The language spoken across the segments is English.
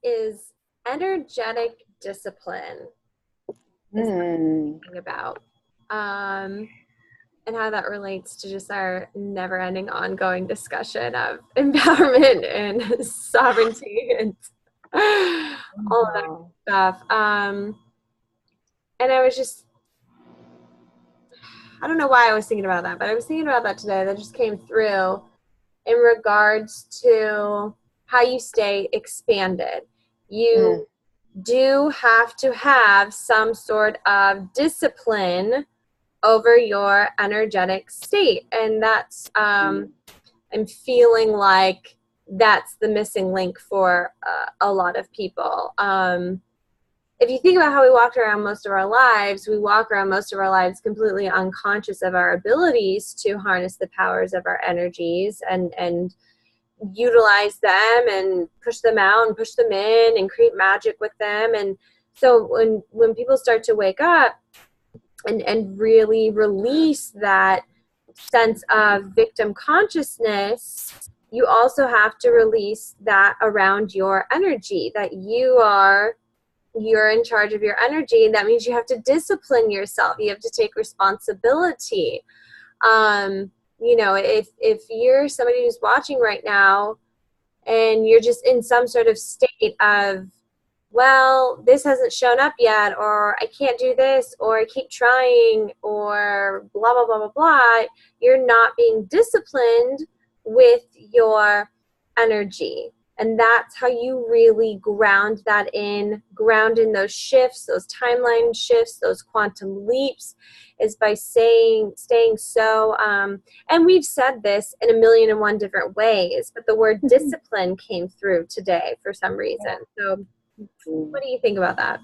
is energetic discipline is what I'm thinking about. Um, and how that relates to just our never-ending ongoing discussion of empowerment and sovereignty and all of that Wow. stuff. And I was just, I don't know why I was thinking about that, but I was thinking about that today. That just came through in regards to how you stay expanded. Mm, You do have to have some sort of discipline over your energetic state. And that's, mm, I'm feeling like that's the missing link for a lot of people. If you think about how we walk around most of our lives, we walk around most of our lives completely unconscious of our abilities to harness the powers of our energies and utilize them and push them out and push them in and create magic with them. And so when people start to wake up and really release that sense of victim consciousness, you also have to release that around your energy, that you're in charge of your energy, and that means you have to discipline yourself. You have to take responsibility. If you're somebody who's watching right now and you're just in some sort of state of, well, this hasn't shown up yet, or I can't do this, or I keep trying, or blah, blah, blah, blah, blah, you're not being disciplined with your energy. And that's how you really ground in those shifts, those timeline shifts, those quantum leaps, is by staying so, and we've said this in a million and one different ways, but the word mm. discipline came through today for some reason. So Mm. what do you think about that?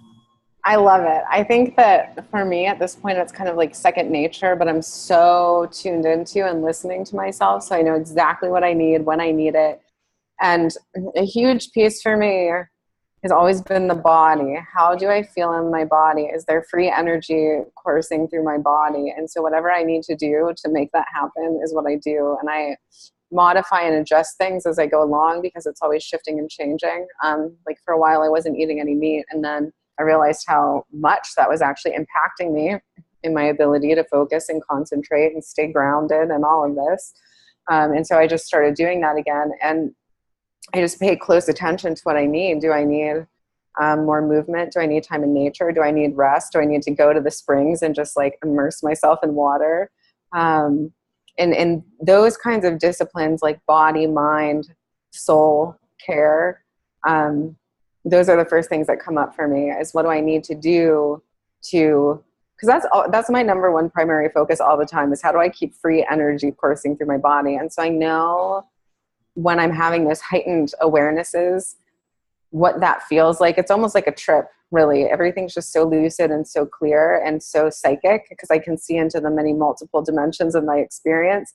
I love it. I think that for me at this point, it's kind of like second nature, but I'm so tuned into and listening to myself. So I know exactly what I need when I need it. And a huge piece for me has always been the body. How do I feel in my body? Is there free energy coursing through my body? And so whatever I need to do to make that happen is what I do. And I modify and adjust things as I go along because it's always shifting and changing. Like for a while, I wasn't eating any meat. And then I realized how much that was actually impacting me in my ability to focus and concentrate and stay grounded and all of this. And so I just started doing that again. And I just pay close attention to what I need. Do I need more movement? Do I need time in nature? Do I need rest? Do I need to go to the springs and just like immerse myself in water? Um, and those kinds of disciplines like body, mind, soul care, those are the first things that come up for me is what do I need to do to, because that's my number one primary focus all the time is how do I keep free energy coursing through my body. And so I know when I'm having this heightened awarenesses, what that feels like. It's almost like a trip, really. Everything's just so lucid and so clear and so psychic because I can see into the many multiple dimensions of my experience.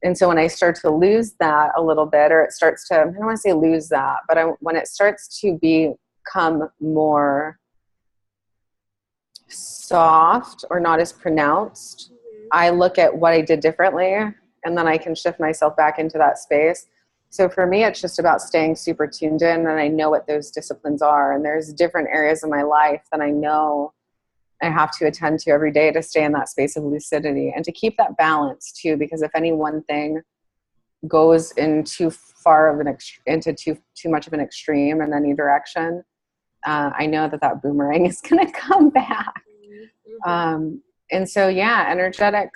And so when I start to lose that a little bit, or it starts to, I don't want to say lose that, but when it starts to become more soft or not as pronounced, I look at what I did differently and then I can shift myself back into that space. So for me, it's just about staying super tuned in and I know what those disciplines are. And there's different areas of my life that I know I have to attend to every day to stay in that space of lucidity and to keep that balance too, because if any one thing goes in too far of into too much of an extreme in any direction, I know that boomerang is going to come back. Mm-hmm. And so, yeah, energetic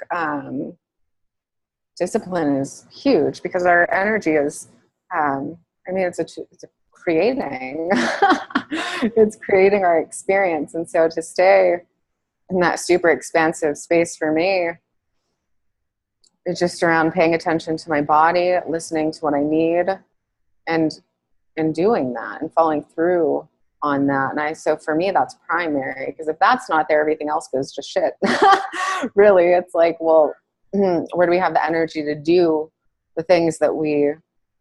discipline is huge because our energy is, it's a creating, it's creating our experience. And so to stay in that super expansive space for me, it's just around paying attention to my body, listening to what I need, and doing that and following through on that. So for me, that's primary because if that's not there, everything else goes to shit. Really, it's like, well, where do we have the energy to do the things that we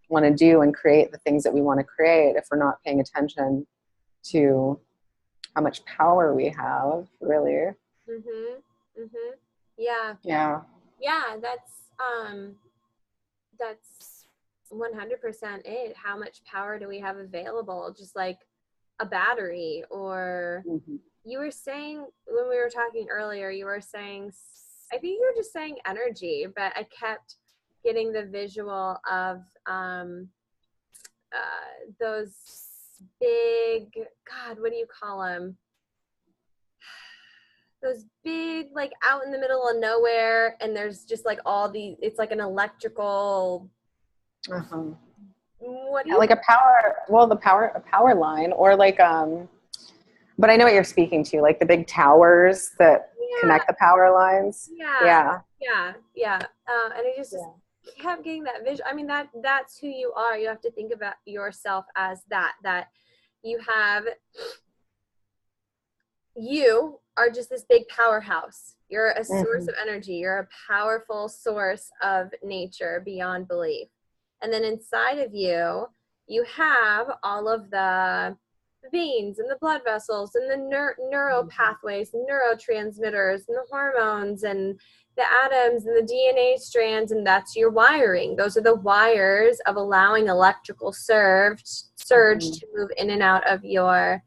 want to do and create the things that we want to create if we're not paying attention to how much power we have, really? Mhm. Mhm. Yeah. Yeah. Yeah, that's 100% it. How much power do we have available? Just like a battery. Or Mm-hmm. you were saying, when we were talking earlier, you were saying, I think you were just saying energy, but I kept getting the visual of those big, God, what do you call them? Those big, like out in the middle of nowhere, and there's just like all the, it's like an electrical, Uh-huh. what do Yeah, you, like a power line, or like, but I know what you're speaking to, like the big towers that yeah, connect the power lines. yeah, Yeah. yeah. And I just Yeah. kept getting that vision. I mean, that's who you are. You have to think about yourself as that you have, you are just this big powerhouse. You're a source Mm-hmm. of energy. You're a powerful source of nature beyond belief. And then inside of you, you have all of the veins and the blood vessels and the neuro pathways, neurotransmitters, and the hormones and the atoms and the DNA strands, and that's your wiring. Those are the wires of allowing electrical surge Mm-hmm. to move in and out of your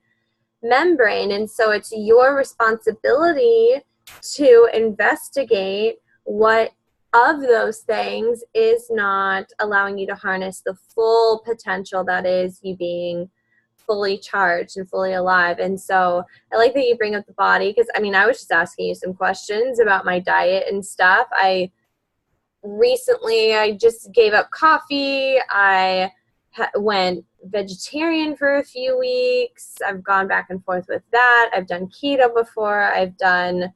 membrane. And so it's your responsibility to investigate what of those things is not allowing you to harness the full potential that is you being fully charged and fully alive. And so I like that you bring up the body, because I mean, I was just asking you some questions about my diet and stuff. I just gave up coffee. I went vegetarian for a few weeks. I've gone back and forth with that. I've done keto before. I've done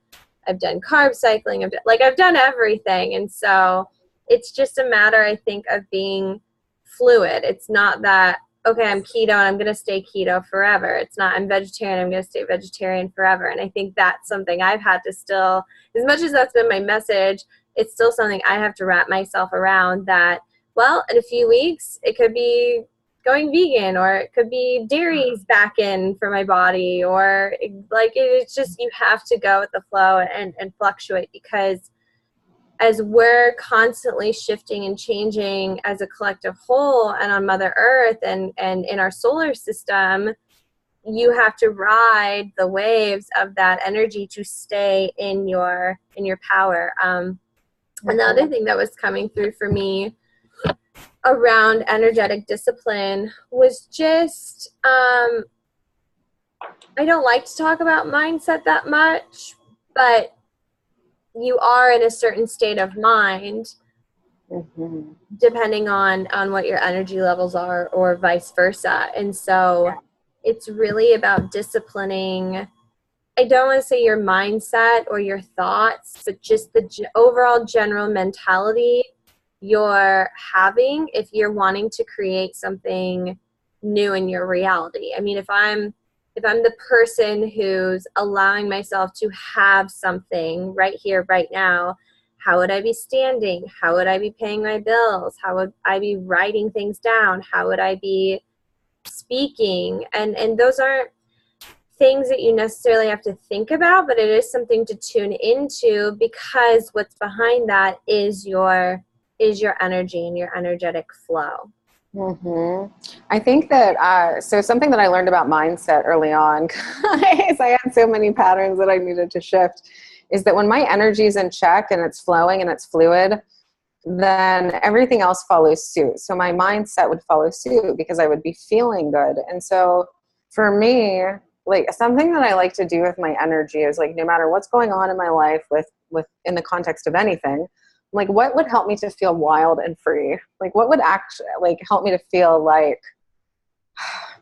carb cycling. I've done everything. And so it's just a matter, I think, of being fluid. It's not that, okay, I'm keto and I'm going to stay keto forever. It's not, I'm vegetarian, I'm going to stay vegetarian forever. And I think that's something I've had to still, as much as that's been my message, it's still something I have to wrap myself around, that, well, in a few weeks, it could be going vegan, or it could be dairy's back in for my body, or like, it's just, you have to go with the flow and fluctuate, because as we're constantly shifting and changing as a collective whole and on Mother Earth and in our solar system, you have to ride the waves of that energy to stay in your power. And the other thing that was coming through for me around energetic discipline was just, I don't like to talk about mindset that much, but you are in a certain state of mind Mm-hmm. depending on what your energy levels are, or vice versa. And so it's really about disciplining, I don't want to say your mindset or your thoughts, but just the overall general mentality you're having if you're wanting to create something new in your reality. I mean, if I'm the person who's allowing myself to have something right here, right now, how would I be standing? How would I be paying my bills? How would I be writing things down? How would I be speaking? And those aren't things that you necessarily have to think about, but it is something to tune into, because what's behind that is your energy and your energetic flow. Mm-hmm. I think that, so something that I learned about mindset early on, because I had so many patterns that I needed to shift, is that when my energy is in check and it's flowing and it's fluid, then everything else follows suit. So my mindset would follow suit because I would be feeling good. And so for me, like something that I like to do with my energy is like, no matter what's going on in my life with in the context of anything, like what would help me to feel wild and free? Like what would actually like help me to feel like,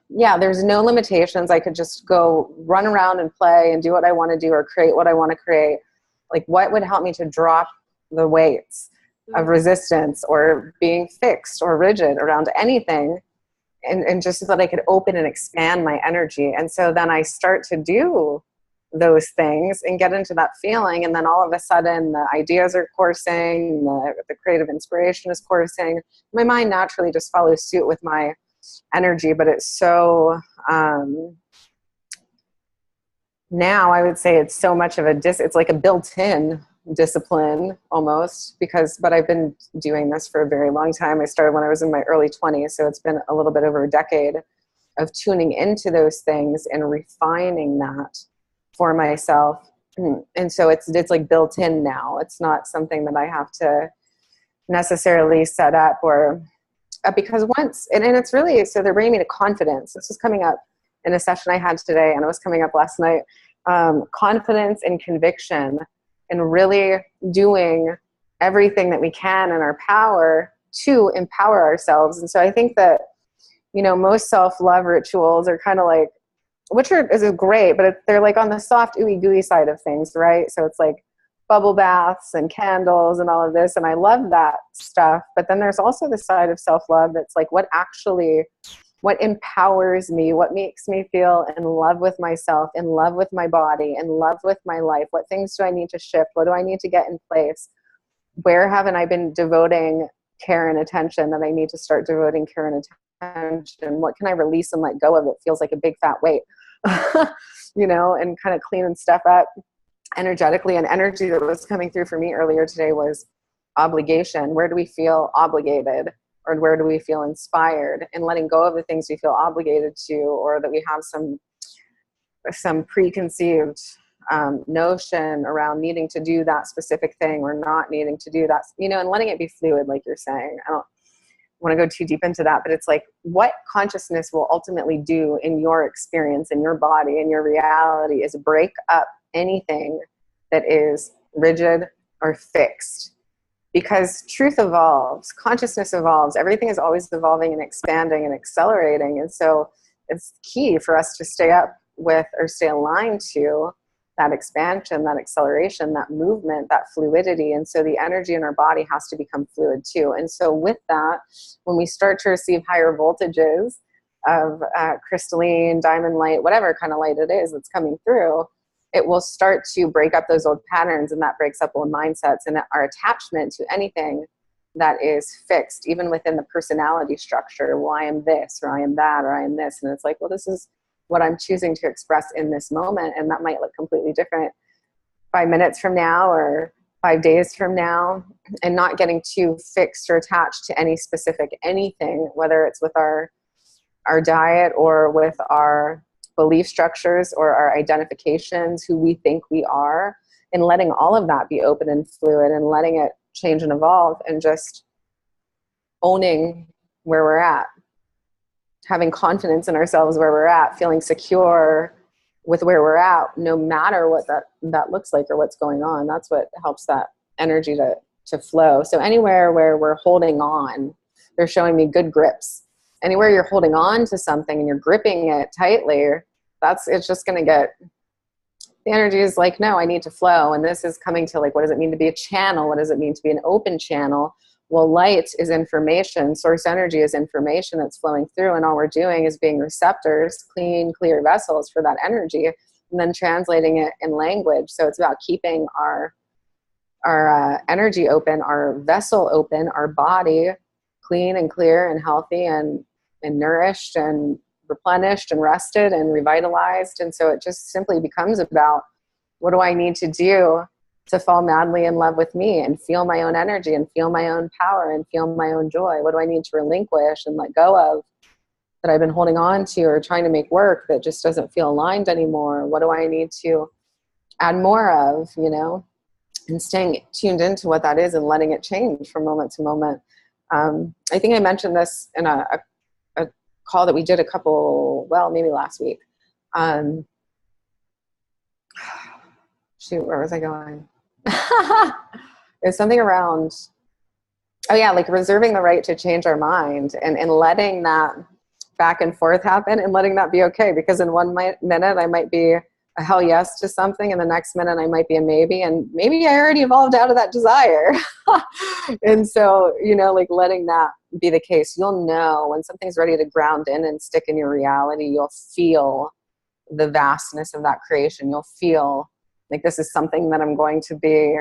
yeah, there's no limitations. I could just go run around and play and do what I want to do or create what I want to create. Like what would help me to drop the weights of resistance or being fixed or rigid around anything, and just so that I could open and expand my energy. And so then I start to do those things and get into that feeling, and then all of a sudden the ideas are coursing, the creative inspiration is coursing. My mind naturally just follows suit with my energy, but it's so now I would say it's so much of it's like a built-in discipline almost, but I've been doing this for a very long time. I started when I was in my early 20s, so it's been a little bit over a decade of tuning into those things and refining that for myself. And so it's like built in now. It's not something that I have to necessarily set up or because once, and it's really, so they're bringing me to confidence. This was coming up in a session I had today, and it was coming up last night. Confidence and conviction, and really doing everything that we can in our power to empower ourselves. And so I think that, you know, most self-love rituals are kind of like, which is great, but they're like on the soft, ooey gooey side of things, right? So it's like bubble baths and candles and all of this. And I love that stuff. But then there's also the side of self-love that's like what empowers me, what makes me feel in love with myself, in love with my body, in love with my life. What things do I need to shift? What do I need to get in place? Where haven't I been devoting care and attention that I need to start devoting care and attention? What can I release and let go of that feels like a big fat weight? You know, and kind of cleaning stuff up energetically. And energy that was coming through for me earlier today was obligation. Where do we feel obligated, or where do we feel inspired? And letting go of the things we feel obligated to, or that we have some preconceived notion around needing to do that specific thing or not needing to do that, you know, and letting it be fluid, like you're saying. I don't want to go too deep into that, but it's like what consciousness will ultimately do in your experience, in your body, in your reality, is break up anything that is rigid or fixed. Because truth evolves, consciousness evolves, everything is always evolving and expanding and accelerating. And so it's key for us to stay up with or stay aligned to that expansion, that acceleration, that movement, that fluidity. And so the energy in our body has to become fluid too. And so with that, when we start to receive higher voltages of crystalline, diamond light, whatever kind of light it is that's coming through, it will start to break up those old patterns, and that breaks up old mindsets and our attachment to anything that is fixed, even within the personality structure. Well, I am this, or I am that, or I am this. And it's like, well, this is what I'm choosing to express in this moment. And that might look completely different 5 minutes from now or 5 days from now, and not getting too fixed or attached to any specific anything, whether it's with our diet or with our belief structures or our identifications, who we think we are, and letting all of that be open and fluid and letting it change and evolve, and just owning where we're at, having confidence in ourselves where we're at, feeling secure with where we're at, no matter what that looks like or what's going on. That's what helps that energy to flow. So anywhere where we're holding on, they're showing me good grips. Anywhere you're holding on to something and you're gripping it tightly, it's just going to get, the energy is like, no, I need to flow. And this is coming to like, what does it mean to be a channel? What does it mean to be an open channel? Well, light is information. Source energy is information that's flowing through. And all we're doing is being receptors, clean, clear vessels for that energy, and then translating it in language. So it's about keeping our energy open, our vessel open, our body clean and clear and healthy and nourished and replenished and rested and revitalized. And so it just simply becomes about, what do I need to do to fall madly in love with me and feel my own energy and feel my own power and feel my own joy? What do I need to relinquish and let go of that I've been holding on to or trying to make work that just doesn't feel aligned anymore? What do I need to add more of, you know, and staying tuned into what that is and letting it change from moment to moment. I think I mentioned this in a call that we did maybe last week. Shoot, where was I going? There's something around, like reserving the right to change our mind and letting that back and forth happen and letting that be okay. Because in one minute I might be a hell yes to something, and the next minute I might be a maybe, and maybe I already evolved out of that desire. And so, you know, like letting that be the case. You'll know when something's ready to ground in and stick in your reality. You'll feel the vastness of that creation. You'll feel like this is something that I'm going to be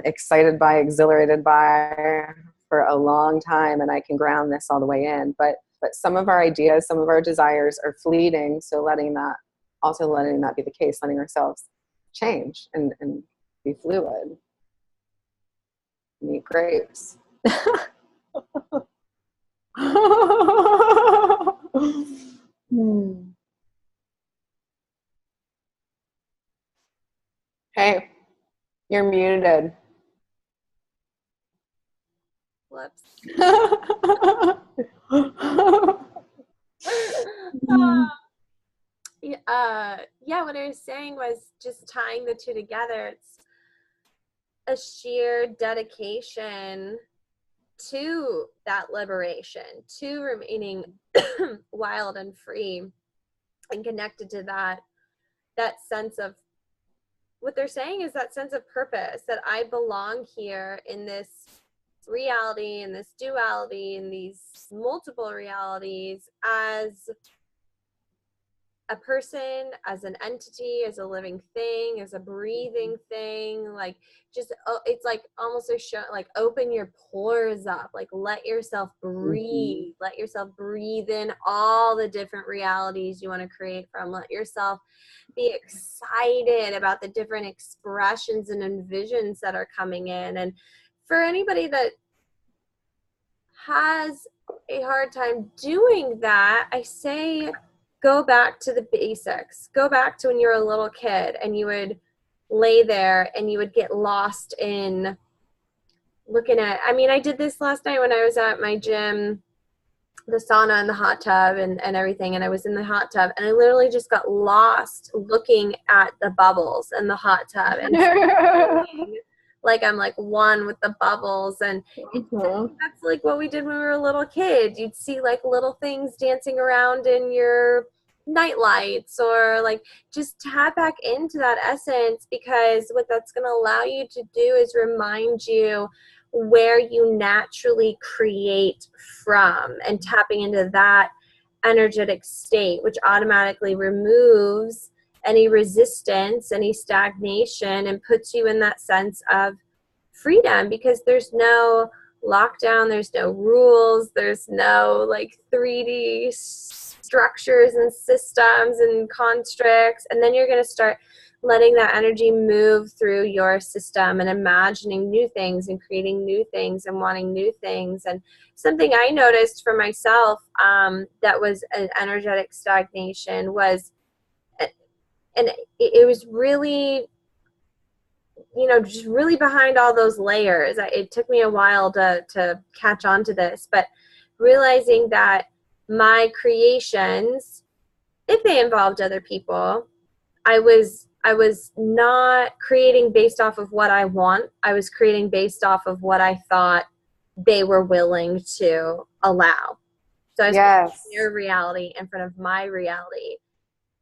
excited by, exhilarated by for a long time, and I can ground this all the way in. But some of our ideas, some of our desires are fleeting, so letting that be the case, letting ourselves change and be fluid. Meet grapes. Hmm. Hey, you're muted. Whoops. Yeah, what I was saying was just tying the two together. It's a sheer dedication to that liberation, to remaining wild and free and connected to that sense of, what they're saying is that sense of purpose, that I belong here in this reality, in this duality, in these multiple realities, as a person, as an entity, as a living thing, as a breathing thing. Like, just it's like almost a show, like, open your pores up, like let yourself breathe, let yourself breathe in all the different realities you want to create from. Let yourself be excited about the different expressions and envisions that are coming in. And for anybody that has a hard time doing that, I say go back to the basics. Go back to when you were a little kid and you would lay there and you would get lost in looking at, I mean, I did this last night when I was at my gym, the sauna and the hot tub and everything, and I was in the hot tub and I literally just got lost looking at the bubbles in the hot tub and feeling like I'm like one with the bubbles. And that's like what we did when we were a little kid. You'd see like little things dancing around in your night lights, or like just tap back into that essence, because what that's going to allow you to do is remind you where you naturally create from, and tapping into that energetic state, which automatically removes any resistance, any stagnation, and puts you in that sense of freedom, because there's no lockdown, there's no rules, there's no like 3D structures and systems and constructs. And then you're going to start letting that energy move through your system and imagining new things and creating new things and wanting new things. And something I noticed for myself that was an energetic stagnation was, and it was really, just really behind all those layers. It took me a while to catch on to this, but realizing that my creations, if they involved other people, I was not creating based off of what I want. I was creating based off of what I thought they were willing to allow. So I was putting their reality in front of my reality.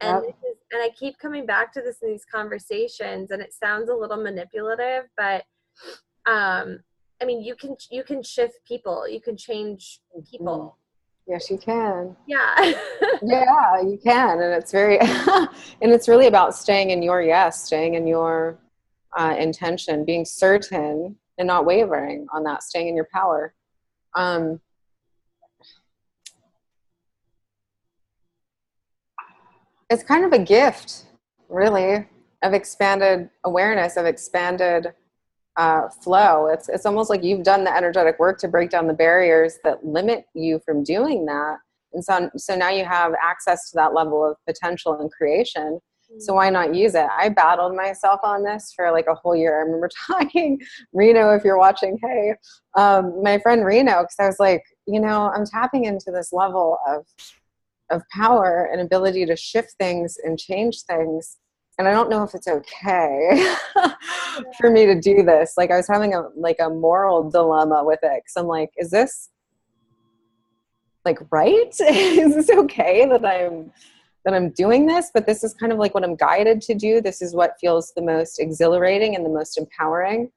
And and I keep coming back to this in these conversations, and it sounds a little manipulative, but I mean, you can shift people, you can change people. Yes, you can. Yeah. Yeah, you can. And it's very, and it's really about staying in your yes, staying in your intention, being certain and not wavering on that, staying in your power. It's kind of a gift, really, of expanded awareness, of expanded flow. It's almost like you've done the energetic work to break down the barriers that limit you from doing that. And so now you have access to that level of potential and creation. So why not use it? I battled myself on this for like a whole year. I remember talking, Reno, if you're watching, hey, my friend Reno, because I was like, I'm tapping into this level of power and ability to shift things and change things. And I don't know if it's okay for me to do this. Like I was having a moral dilemma with it. Cause I'm like, is this like right? Is this okay that I'm doing this? But this is kind of like what I'm guided to do. This is what feels the most exhilarating and the most empowering.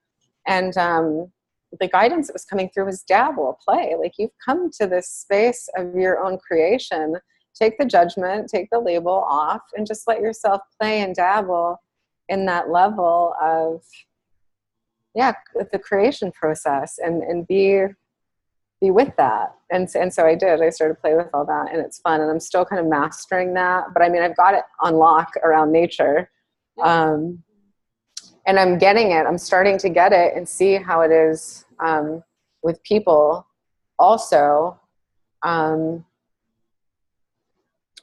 And the guidance that was coming through was dabble, play. Like you've come to this space of your own creation. Take the judgment, take the label off, and just let yourself play and dabble in that level of, the creation process, and be with that. And so I did. I started to play with all that, and it's fun. And I'm still kind of mastering that. But I mean, I've got it on lock around nature. And I'm getting it. I'm starting to get it and see how it is with people also.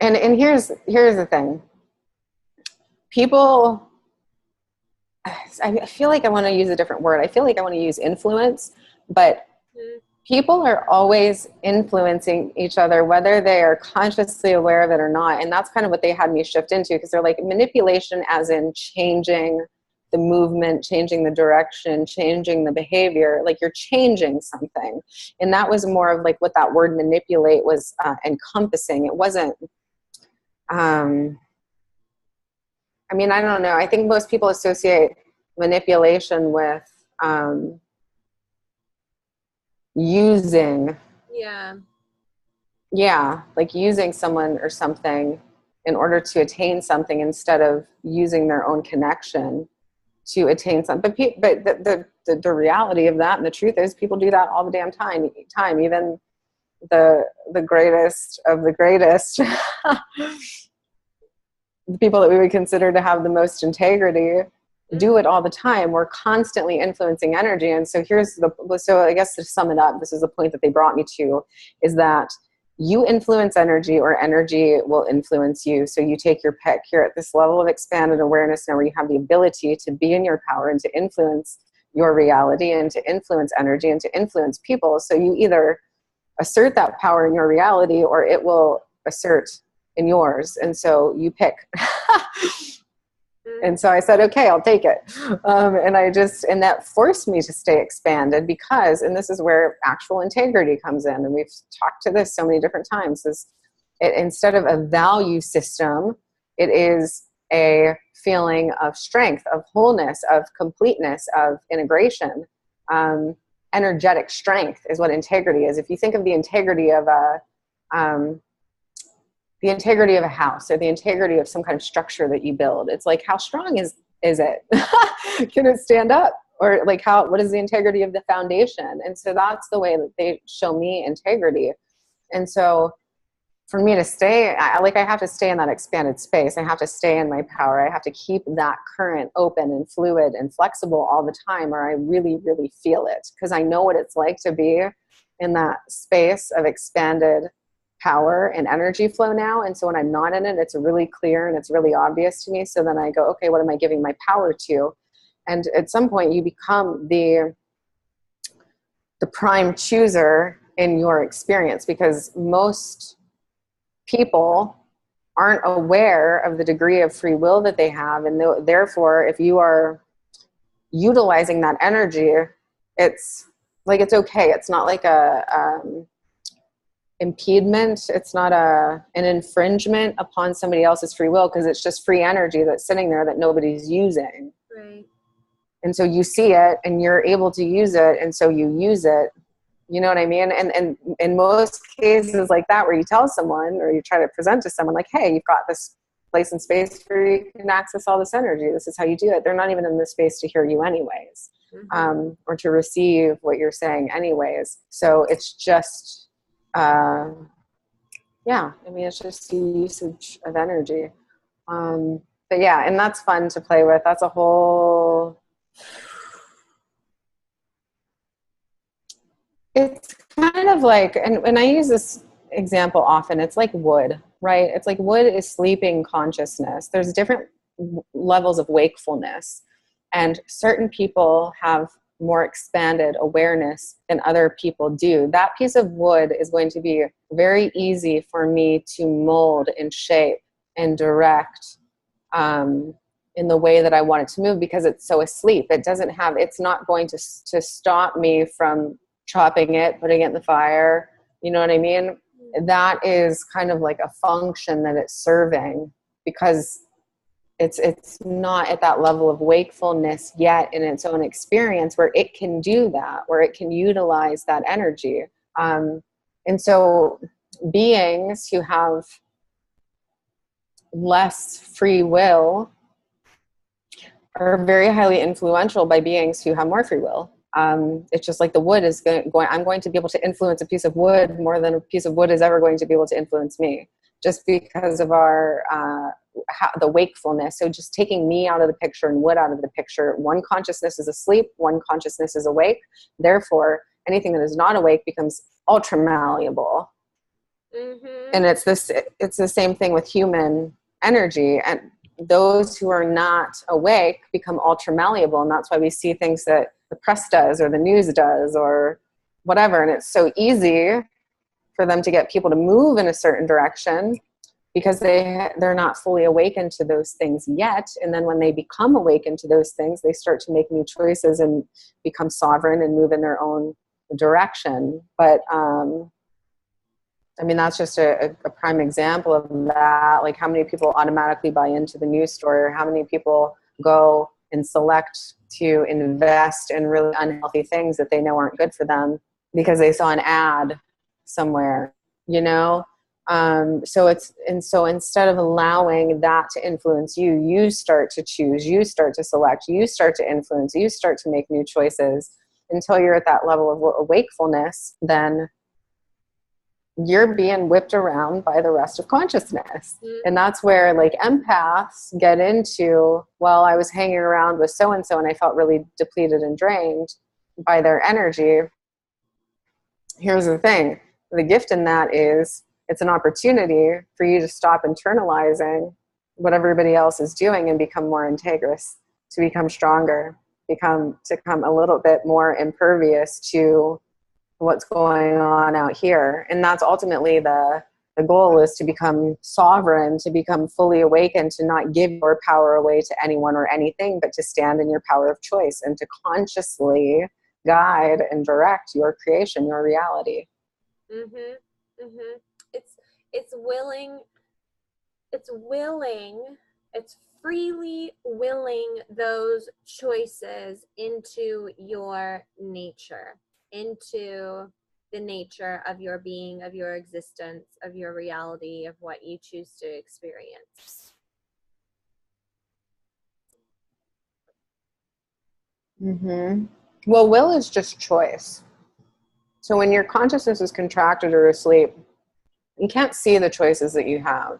And here's the thing. People, I feel like I want to use a different word. I feel like I want to use influence, but people are always influencing each other, whether they are consciously aware of it or not. And that's kind of what they had me shift into, because they're like, manipulation as in changing the movement, changing the direction, changing the behavior, like you're changing something. And that was more of like what that word manipulate was encompassing. It wasn't, I mean, I don't know. I think most people associate manipulation with using. Yeah, like using someone or something in order to attain something instead of using their own connection to attain something. But the reality of that and the truth is people do that all the damn time. Even the greatest of the greatest, the people that we would consider to have the most integrity, do it all the time. We're constantly influencing energy. And so so I guess to sum it up, this is the point that they brought me to, is that you influence energy or energy will influence you. So you take your pick. You're at this level of expanded awareness now where you have the ability to be in your power and to influence your reality and to influence energy and to influence people. So you either assert that power in your reality or it will assert in yours. And so you pick. And so I said, okay, I'll take it. And that forced me to stay expanded because, and this is where actual integrity comes in. And we've talked to this so many different times, instead of a value system, it is a feeling of strength, of wholeness, of completeness, of integration. Energetic strength is what integrity is. If you think of the integrity of the integrity of a house or the integrity of some kind of structure that you build, it's like, how strong is it? Can it stand up? Or like what is the integrity of the foundation? And so that's the way that they show me integrity. And so for me to stay, I have to stay in that expanded space. I have to stay in my power. I have to keep that current open and fluid and flexible all the time, or I really, really feel it, because I know what it's like to be in that space of expanded power and energy flow now. And so when I'm not in it, it's really clear and it's really obvious to me. So then I go, okay, what am I giving my power to? And at some point you become the prime chooser in your experience, because most people aren't aware of the degree of free will that they have. And therefore, if you are utilizing that energy, it's like, it's okay. It's not like impediment. It's not an infringement upon somebody else's free will, because it's just free energy that's sitting there that nobody's using. Right. And so you see it and you're able to use it, and so you use it. You know what I mean? And in most cases like that, where you tell someone or you try to present to someone like, hey, you've got this place and space where you can access all this energy. This is how you do it. They're not even in the space to hear you anyways, or to receive what you're saying anyways. So it's just, it's just the usage of energy. But yeah, and that's fun to play with. That's a whole... It's kind of like, and I use this example often, it's like wood, right? It's like wood is sleeping consciousness. There's different levels of wakefulness, and certain people have more expanded awareness than other people do. That piece of wood is going to be very easy for me to mold and shape and direct in the way that I want it to move, because it's so asleep. It's not going to stop me from chopping it, putting it in the fire. You know what I mean? That is kind of like a function that it's serving, because it's not at that level of wakefulness yet in its own experience where it can do that, where it can utilize that energy. And so beings who have less free will are very highly influential by beings who have more free will. It's just like the wood is I'm going to be able to influence a piece of wood more than a piece of wood is ever going to be able to influence me, just because of the wakefulness. So just taking me out of the picture and wood out of the picture, one consciousness is asleep, one consciousness is awake. Therefore, anything that is not awake becomes ultra malleable. Mm-hmm. And it's the same thing with human energy. And those who are not awake become ultra malleable. And that's why we see things that the press does or the news does or whatever. And it's so easy for them to get people to move in a certain direction because they're not fully awakened to those things yet. And then when they become awakened to those things, they start to make new choices and become sovereign and move in their own direction. But I mean, that's just a prime example of that. Like, how many people automatically buy into the news story, or how many people go and select to invest in really unhealthy things that they know aren't good for them because they saw an ad somewhere, you know? So instead of allowing that to influence you, you start to choose, you start to select, you start to influence, you start to make new choices until you're at that level of wakefulness. Then you're being whipped around by the rest of consciousness. Mm-hmm. And that's where like empaths get into, well, I was hanging around with so-and-so and I felt really depleted and drained by their energy. Here's the thing. The gift in that is it's an opportunity for you to stop internalizing what everybody else is doing and become more integrous, to become stronger, to become a little bit more impervious to what's going on out here. And that's ultimately the goal, is to become sovereign, to become fully awakened, to not give your power away to anyone or anything, but to stand in your power of choice and to consciously guide and direct your creation, your reality. Mm-hmm. Mm-hmm. It's willing, it's willing, it's freely willing those choices into your nature, into the nature of your being, of your existence, of your reality, of what you choose to experience. Mm-hmm. Well, will is just choice. So when your consciousness is contracted or asleep, you can't see the choices that you have.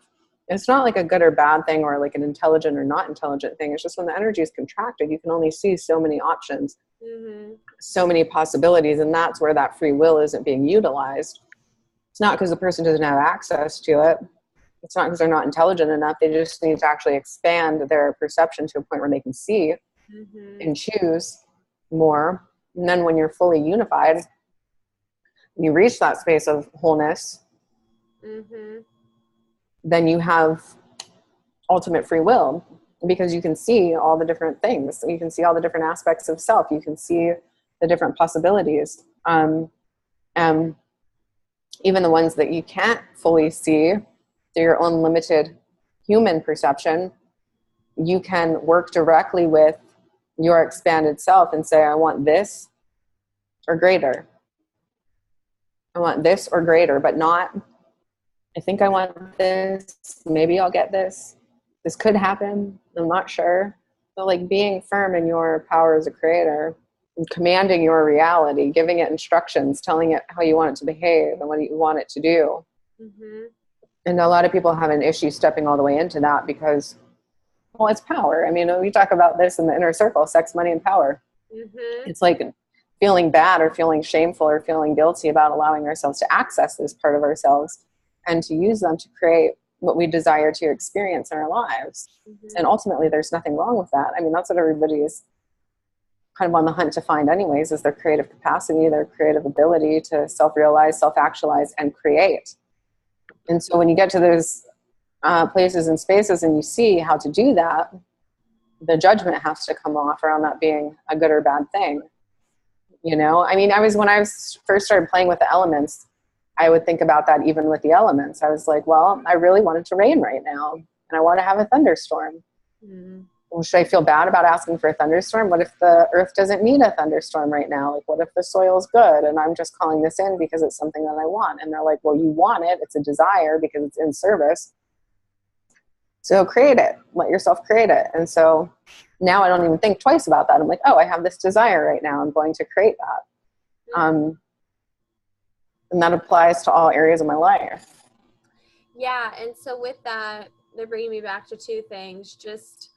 It's not like a good or bad thing or like an intelligent or not intelligent thing. It's just when the energy is contracted, you can only see so many options, Mm-hmm. so many possibilities. And that's where that free will isn't being utilized. It's not because the person doesn't have access to it. It's not because they're not intelligent enough. They just need to actually expand their perception to a point where they can see Mm-hmm. and choose more. And then when you're fully unified, you reach that space of wholeness, Mm-hmm. then you have ultimate free will, because you can see all the different things. You can see all the different aspects of self. You can see the different possibilities. And even the ones that you can't fully see through your own limited human perception, you can work directly with your expanded self and say, I want this or greater. I want this or greater, but not, I think I want this. Maybe I'll get this. This could happen. I'm not sure. So like being firm in your power as a creator and commanding your reality, giving it instructions, telling it how you want it to behave and what you want it to do. Mm-hmm. And a lot of people have an issue stepping all the way into that because, well, it's power. I mean, we talk about this in the inner circle, sex, money, and power. Mm-hmm. It's like feeling bad or feeling shameful or feeling guilty about allowing ourselves to access this part of ourselves and to use them to create what we desire to experience in our lives. Mm-hmm. And ultimately, there's nothing wrong with that. I mean, that's what everybody is kind of on the hunt to find anyways, is their creative capacity, their creative ability to self-realize, self-actualize, and create. And so when you get to those places and spaces and you see how to do that, the judgment has to come off around that being a good or bad thing. You know, I mean, when I first started playing with the elements, I would think about that even with the elements. I was like, well, I really want it to rain right now and I want to have a thunderstorm. Mm-hmm. Well, should I feel bad about asking for a thunderstorm? What if the earth doesn't need a thunderstorm right now? Like, what if the soil's good and I'm just calling this in because it's something that I want? And they're like, well, you want it. It's a desire because it's in service. So create it. Let yourself create it. And so now I don't even think twice about that. I'm like, oh, I have this desire right now. I'm going to create that. Mm-hmm. And that applies to all areas of my life. Yeah, and so with that, they're bringing me back to two things. Just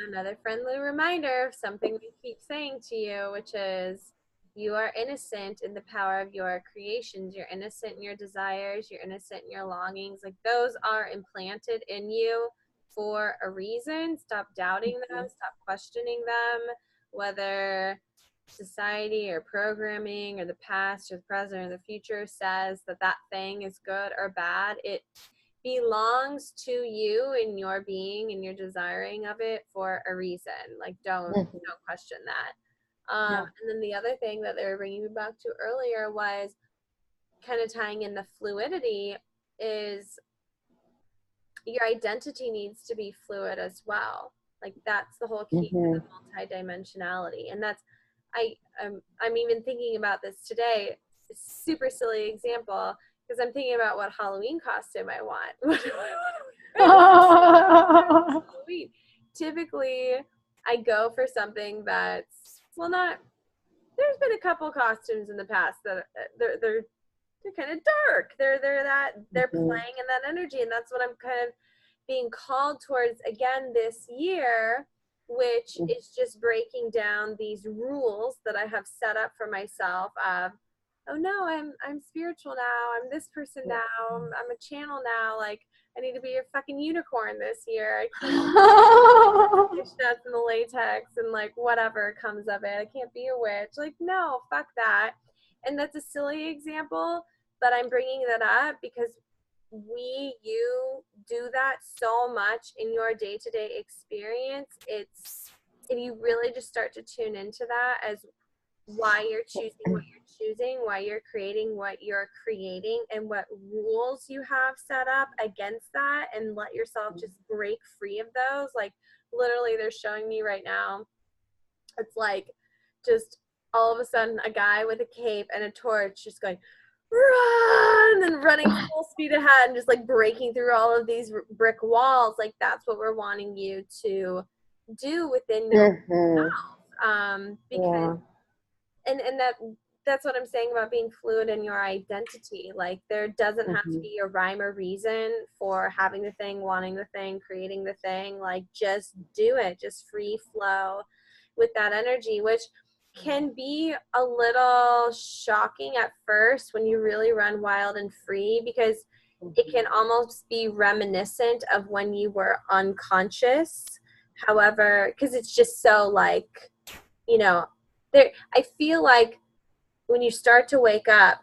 another friendly reminder of something we keep saying to you, which is You are innocent in the power of your creations. You're innocent in your desires. You're innocent in your longings. Like, those are implanted in you for a reason. Stop doubting them. Stop questioning them, whether society or programming or the past or the present or the future says that that thing is good or bad. It belongs to you and your being and your desiring of it for a reason. Like, don't question that. Yeah. And then the other thing that they were bringing me back to earlier was kind of tying in the fluidity, is your identity needs to be fluid as well. Like, that's the whole key to the multidimensionality. And that's, I'm even thinking about this today. It's a super silly example, because I'm thinking about what Halloween costume I want. What do I want to wear? Halloween. Typically, I go for something that's, well, not, there's been a couple costumes in the past that they're kind of dark. They're playing in that energy, and that's what I'm kind of being called towards again this year, which is just breaking down these rules that I have set up for myself of, oh no, I'm spiritual now. I'm this person now. I'm a channel now. Like, I need to be a fucking unicorn this year. I can't fishnets and the latex and like whatever comes of it. I can't be a witch. Like, no, fuck that. And that's a silly example, but I'm bringing that up because you do that so much in your day-to-day experience. It's, if you really just start to tune into that as why you're choosing what you're choosing, why you're creating what you're creating, and what rules you have set up against that, and let yourself just break free of those. Like, literally, they're showing me right now, it's like just all of a sudden a guy with a cape and a torch just going, run, and running full speed ahead and just like breaking through all of these brick walls. Like, that's what we're wanting you to do within yourself. Because and that's what I'm saying about being fluid in your identity. Like, there doesn't have to be a rhyme or reason for having the thing, wanting the thing, creating the thing. Like, just do it, just free flow with that energy, which can be a little shocking at first when you really run wild and free, because it can almost be reminiscent of when you were unconscious. However, because it's just so like, you know, there, I feel like when you start to wake up,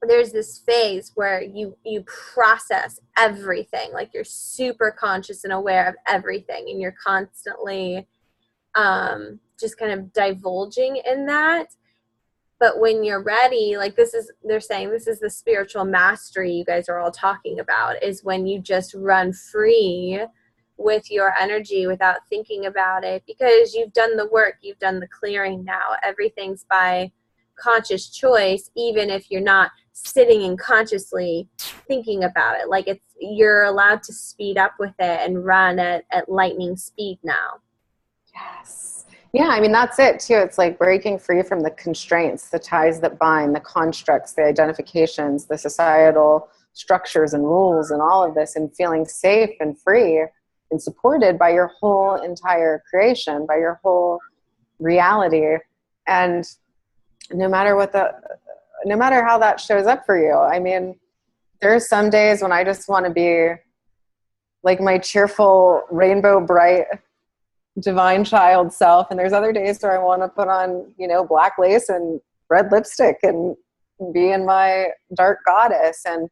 there's this phase where you process everything. Like, you're super conscious and aware of everything, and you're constantly just kind of divulging in that. But when you're ready, like, they're saying this is the spiritual mastery you guys are all talking about, is when you just run free with your energy without thinking about it, because you've done the work, you've done the clearing now. Everything's by conscious choice, even if you're not sitting and consciously thinking about it. Like, you're allowed to speed up with it and run at lightning speed now. Yes. Yeah, I mean, that's it too. It's like breaking free from the constraints, the ties that bind, the constructs, the identifications, the societal structures and rules and all of this, and feeling safe and free and supported by your whole entire creation, by your whole reality. And no matter how that shows up for you. I mean, there's some days when I just want to be like my cheerful, rainbow bright, divine child self. And there's other days where I want to put on, black lace and red lipstick and be in my dark goddess, and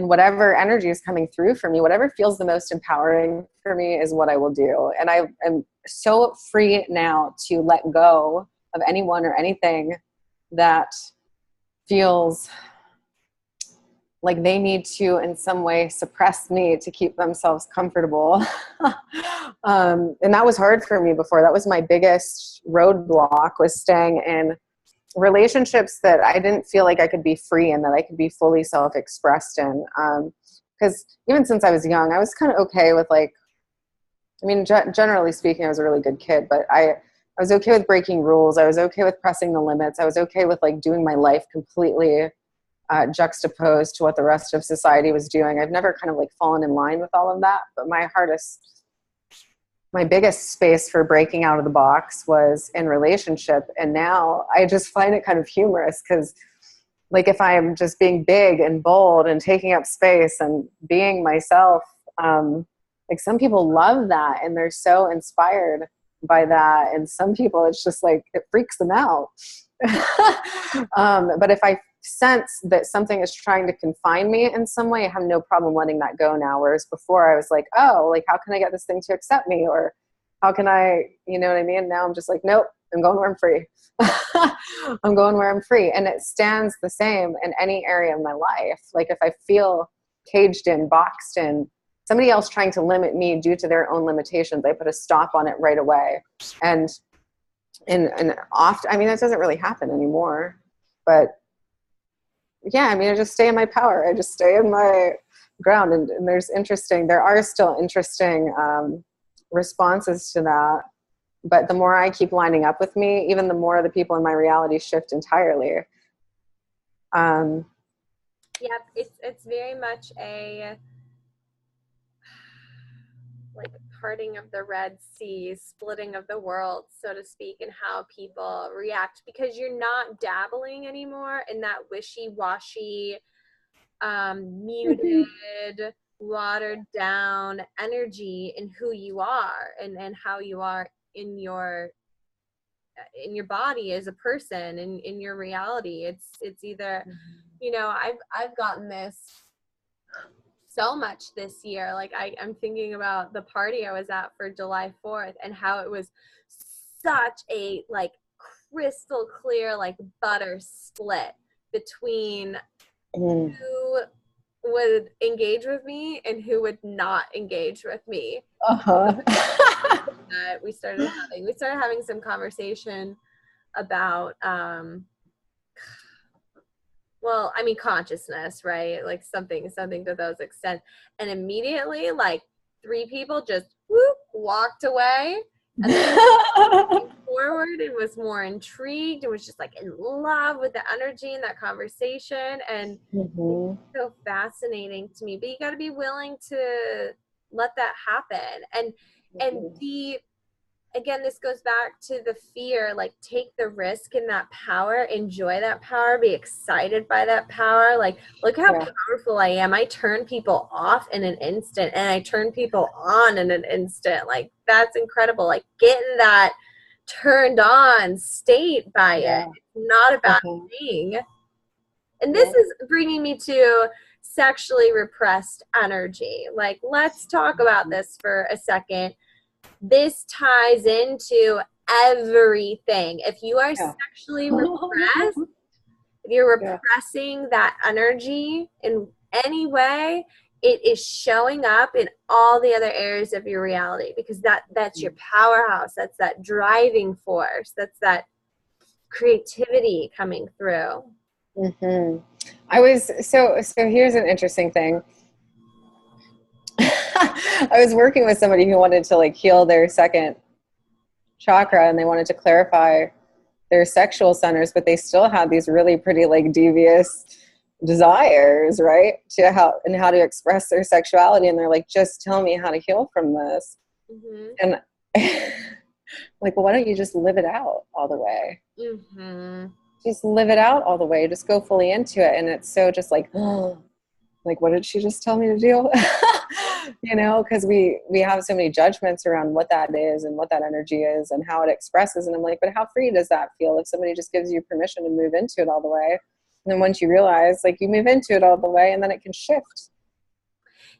whatever energy is coming through for me, whatever feels the most empowering for me is what I will do. And I am so free now to let go of anyone or anything that feels like they need to in some way suppress me to keep themselves comfortable. And that was hard for me before. That was my biggest roadblock, was staying in relationships that I didn't feel like I could be free and that I could be fully self-expressed in. Because even since I was young, I was kind of okay with generally speaking, I was a really good kid, but I was okay with breaking rules. I was okay with pressing the limits. I was okay with doing my life completely juxtaposed to what the rest of society was doing. I've never kind of fallen in line with all of that, but my my biggest space for breaking out of the box was in relationship. And now I just find it kind of humorous because, like, if I'm just being big and bold and taking up space and being myself, like some people love that and they're so inspired by that. And some people, it's just like, it freaks them out. But if I sense that something is trying to confine me in some way, I have no problem letting that go now. Whereas before I was like, oh, like, how can I get this thing to accept me? Or how can I, you know what I mean? Now I'm just like, nope, I'm going where I'm free. I'm going where I'm free. And it stands the same in any area of my life. Like if I feel caged in, boxed in, somebody else trying to limit me due to their own limitations, I put a stop on it right away. And often, I mean, that doesn't really happen anymore, but yeah, I mean, I just stay in my power. I just stay in my ground. And there are still interesting responses to that. But the more I keep lining up with me, even the more the people in my reality shift entirely. Yeah, it's very much a like parting of the Red Sea, splitting of the world, so to speak, and how people react, because you're not dabbling anymore in that wishy-washy, muted, watered down energy in who you are and how you are in your body as a person and in your reality. It's either, you know, I've gotten this so much this year. Like I'm thinking about the party I was at for July 4th and how it was such a like crystal clear, like butter split between who would engage with me and who would not engage with me. We started having some conversation about well, I mean, consciousness, right? Like something to those extent. And immediately, like 3 people just whoop, walked away and then came forward and was more intrigued and was just like in love with the energy in that conversation. And it's so fascinating to me. But you got to be willing to let that happen. And again, this goes back to the fear, like take the risk in that power, enjoy that power, be excited by that power. Like, look how powerful I am. I turn people off in an instant and I turn people on in an instant. Like, that's incredible. Like, get in that turned on state by it. It's not a bad thing. And this is bringing me to sexually repressed energy. Like, let's talk about this for a second. This ties into everything. If you are sexually repressed, if you're repressing that energy in any way, it is showing up in all the other areas of your reality, because that's your powerhouse. That's that driving force. That's that creativity coming through. So here's an interesting thing. I was working with somebody who wanted to like heal their second chakra, and they wanted to clarify their sexual centers, but they still had these really pretty like devious desires, right? How to express their sexuality. And they're like, just tell me how to heal from this. And like, well, why don't you just live it out all the way? Just live it out all the way. Just go fully into it. And it's so just like, oh, like, what did she just tell me to do? You know, because we have so many judgments around what that is and what that energy is and how it expresses. And I'm like, but how free does that feel if somebody just gives you permission to move into it all the way? And then once you realize, like, you move into it all the way and then it can shift.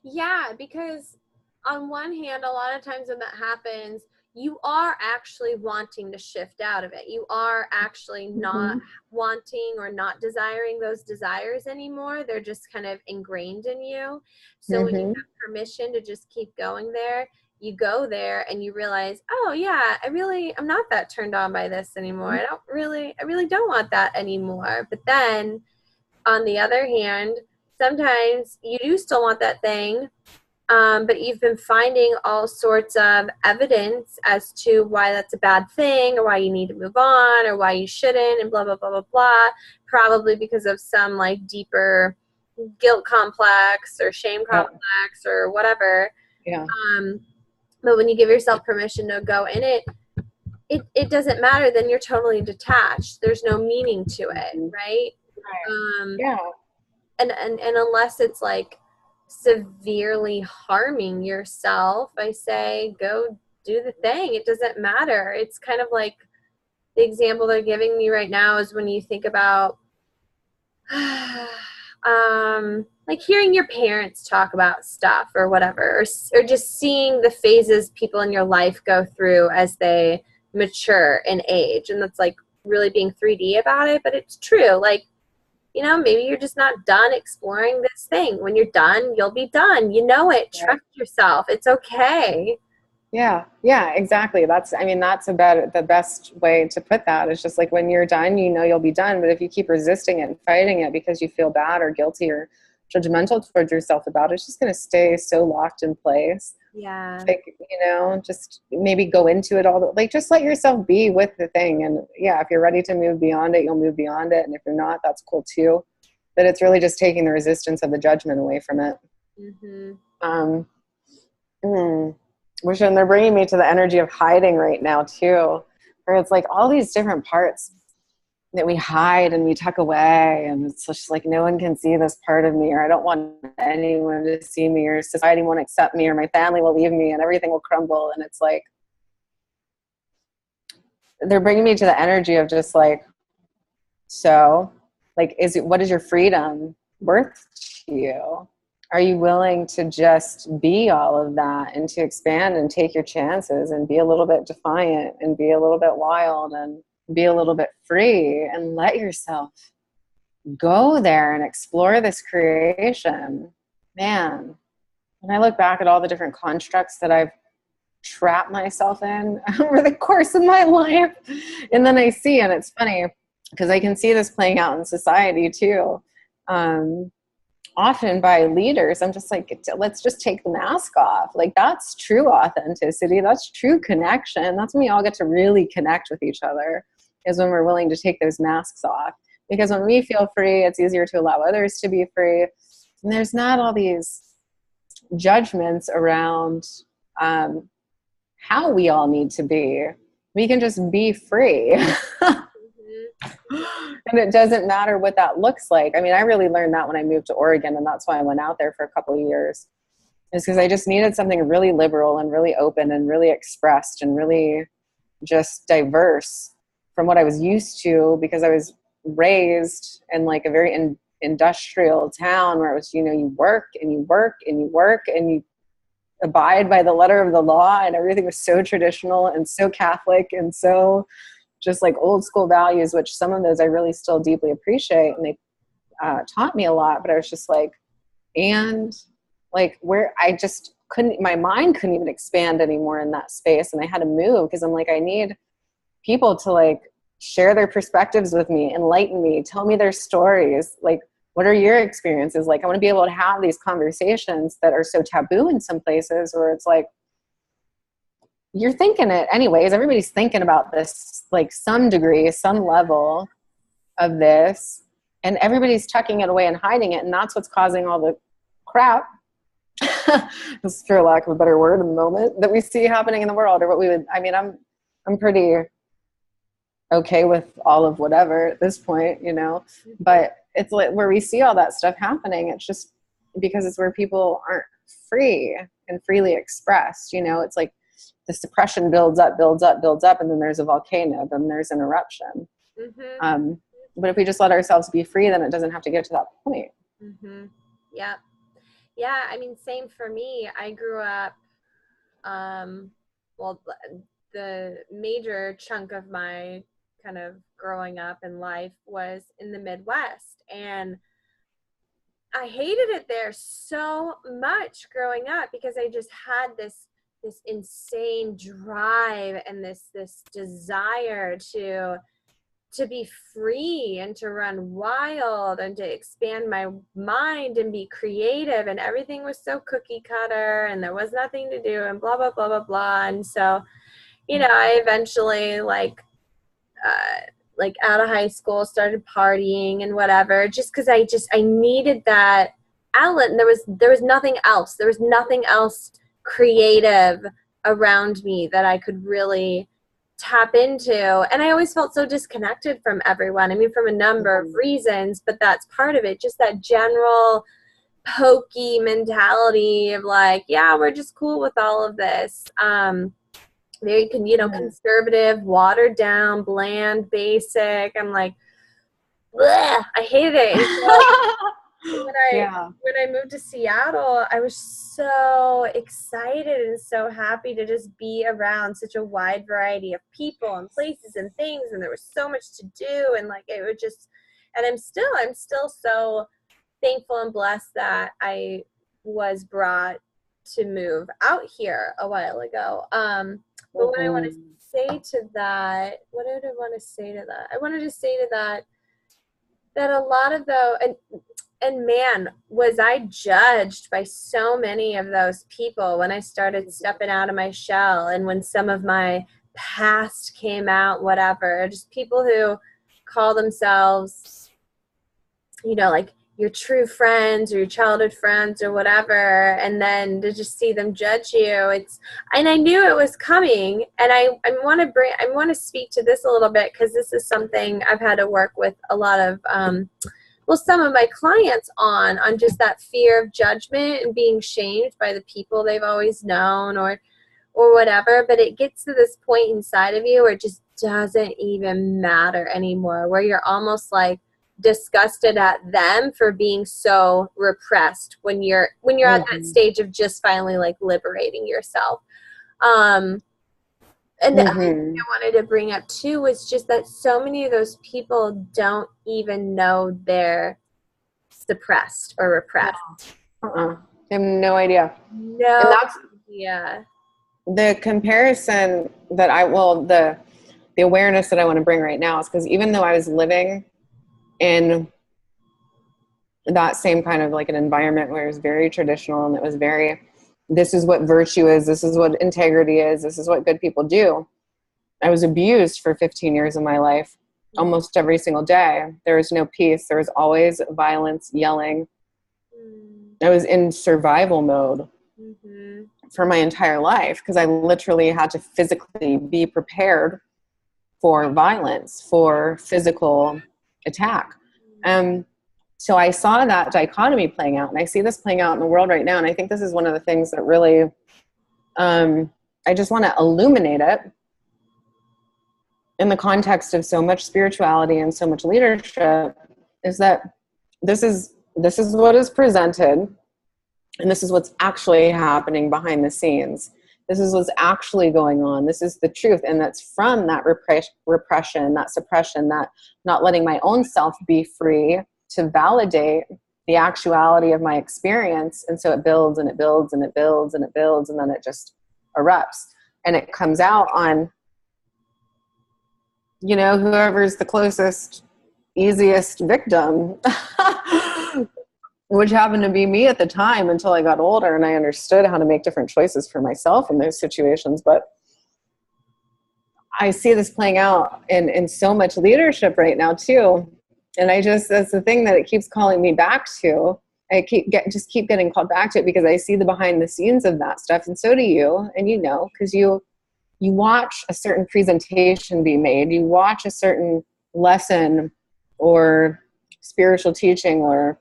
Yeah, because on one hand, a lot of times when that happens, you are actually wanting to shift out of it. You are actually not wanting or not desiring those desires anymore. They're just kind of ingrained in you. So when you have permission to just keep going there, you go there and you realize, oh yeah, I'm not that turned on by this anymore. I really don't want that anymore. But then on the other hand, sometimes you do still want that thing. But you've been finding all sorts of evidence as to why that's a bad thing, or why you need to move on, or why you shouldn't, and blah, blah, blah, blah, blah. Probably because of some like deeper guilt complex or shame complex or whatever. But when you give yourself permission to go in it, it doesn't matter. Then you're totally detached. There's no meaning to it, right? Right. Um, Yeah. and unless it's like severely harming yourself, I say go do the thing. It doesn't matter. It's kind of like the example they're giving me right now is when you think about like hearing your parents talk about stuff or whatever, or just seeing the phases people in your life go through as they mature in age. And that's like really being 3D about it, but it's true. Like, you know, maybe you're just not done exploring this thing. When you're done, you'll be done. You know it. Right. Trust yourself. It's okay. Yeah, yeah, exactly. I mean, that's about the best way to put that. It's just like when you're done, you know you'll be done. But if you keep resisting it and fighting it because you feel bad or guilty or judgmental towards yourself about it, it's just going to stay so locked in place. Yeah. Like, just maybe go into it like just let yourself be with the thing. And yeah, if you're ready to move beyond it, you'll move beyond it. And if you're not, that's cool too. But it's really just taking the resistance of the judgment away from it. Mm-hmm. Um, Which, and they're bringing me to the energy of hiding right now too, where it's like all these different parts that we hide and we tuck away, and it's just like no one can see this part of me, or I don't want anyone to see me, or society won't accept me, or my family will leave me and everything will crumble. And it's like they're bringing me to the energy of just like, so like, what is your freedom worth to you? Are you willing to just be all of that and to expand and take your chances and be a little bit defiant and be a little bit wild and be a little bit free and let yourself go there and explore this creation? Man, when I look back at all the different constructs that I've trapped myself in over the course of my life, and then I see, and it's funny because I can see this playing out in society too. Often by leaders, I'm just like, let's just take the mask off. Like, that's true authenticity. That's true connection. That's when we all get to really connect with each other, is when we're willing to take those masks off. Because when we feel free, it's easier to allow others to be free. And there's not all these judgments around how we all need to be. We can just be free. And it doesn't matter what that looks like. I mean, I really learned that when I moved to Oregon, and that's why I went out there for a couple of years, is because I just needed something really liberal and really open and really expressed and really just diverse from what I was used to, because I was raised in like a very industrial town where it was, you work and you work and you work and you abide by the letter of the law, and everything was so traditional and so Catholic and so just like old school values, which some of those I really still deeply appreciate, and they taught me a lot. But I was just like, and like where I just couldn't, my mind couldn't even expand anymore in that space, and I had to move because I'm like, I need people to like share their perspectives with me, enlighten me, tell me their stories. Like, what are your experiences? Like, I want to be able to have these conversations that are so taboo in some places, where it's like, you're thinking it anyways. Everybody's thinking about this, like some degree, some level of this, and everybody's tucking it away and hiding it. And that's what's causing all the crap, just for lack of a better word in the moment, that we see happening in the world, or what we would, I mean, I'm pretty okay with all of whatever at this point, but it's like where we see all that stuff happening, it's just because it's where people aren't free and freely expressed. It's like the suppression builds up, and then there's a volcano, then there's an eruption. Mm-hmm. But if we just let ourselves be free, then it doesn't have to get to that point. Mm-hmm. Yeah. Yeah. I mean, same for me. I grew up, well, the major chunk of my kind of growing up in life was in the Midwest, and I hated it there so much growing up because I just had this insane drive and this desire to be free and to run wild and to expand my mind and be creative, and everything was so cookie cutter and there was nothing to do and blah blah blah blah blah. And so I eventually like out of high school started partying and whatever, just because I needed that outlet, and there was nothing else creative around me that I could really tap into. And I always felt so disconnected from everyone. I mean, from a number of reasons, but that's part of it. Just that general pokey mentality of like, yeah, we're just cool with all of this. Very, conservative, watered down, bland, basic. I'm like, bleh, I hate it. And so when I moved to Seattle, I was so excited and so happy to just be around such a wide variety of people and places and things, and there was so much to do, and like it would just, and I'm still so thankful and blessed that I was brought to move out here a while ago. But what I want to say to that, what did I want to say to that? I wanted to say to that a lot of and man, was I judged by so many of those people when I started stepping out of my shell, and when some of my past came out, whatever, just people who call themselves, like your true friends or your childhood friends or whatever, and then to just see them judge you, and I knew it was coming, and I want to speak to this a little bit, because this is something I've had to work with a lot of some of my clients on just that fear of judgment and being shamed by the people they've always known or whatever. But it gets to this point inside of you where it just doesn't even matter anymore, where you're almost like disgusted at them for being so repressed when you're at that stage of just finally like liberating yourself. And the other thing I wanted to bring up too was just that so many of those people don't even know they're suppressed or repressed. They have no idea. No, and that's idea. The comparison that the awareness that I want to bring right now is because even though I was living in that same kind of like an environment where it was very traditional, and it was very, this is what virtue is, this is what integrity is, this is what good people do. I was abused for 15 years of my life, almost every single day. There was no peace. There was always violence, yelling. I was in survival mode for my entire life, because I literally had to physically be prepared for violence, for physical attack. So I saw that dichotomy playing out, and I see this playing out in the world right now. And I think this is one of the things that really, I just want to illuminate it in the context of so much spirituality and so much leadership, is that this is what is presented, and this is what's actually happening behind the scenes. This is what's actually going on. This is the truth. And that's from that repression, that suppression, that not letting my own self be free to validate the actuality of my experience. And so it builds and it builds and it builds and it builds, and then it just erupts. And it comes out on, whoever's the closest, easiest victim, which happened to be me at the time, until I got older and I understood how to make different choices for myself in those situations. But I see this playing out in so much leadership right now too. And that's the thing that it keeps calling me back to. I keep getting called back to it, because I see the behind the scenes of that stuff. And so do you. And because you watch a certain presentation be made, you watch a certain lesson or spiritual teaching or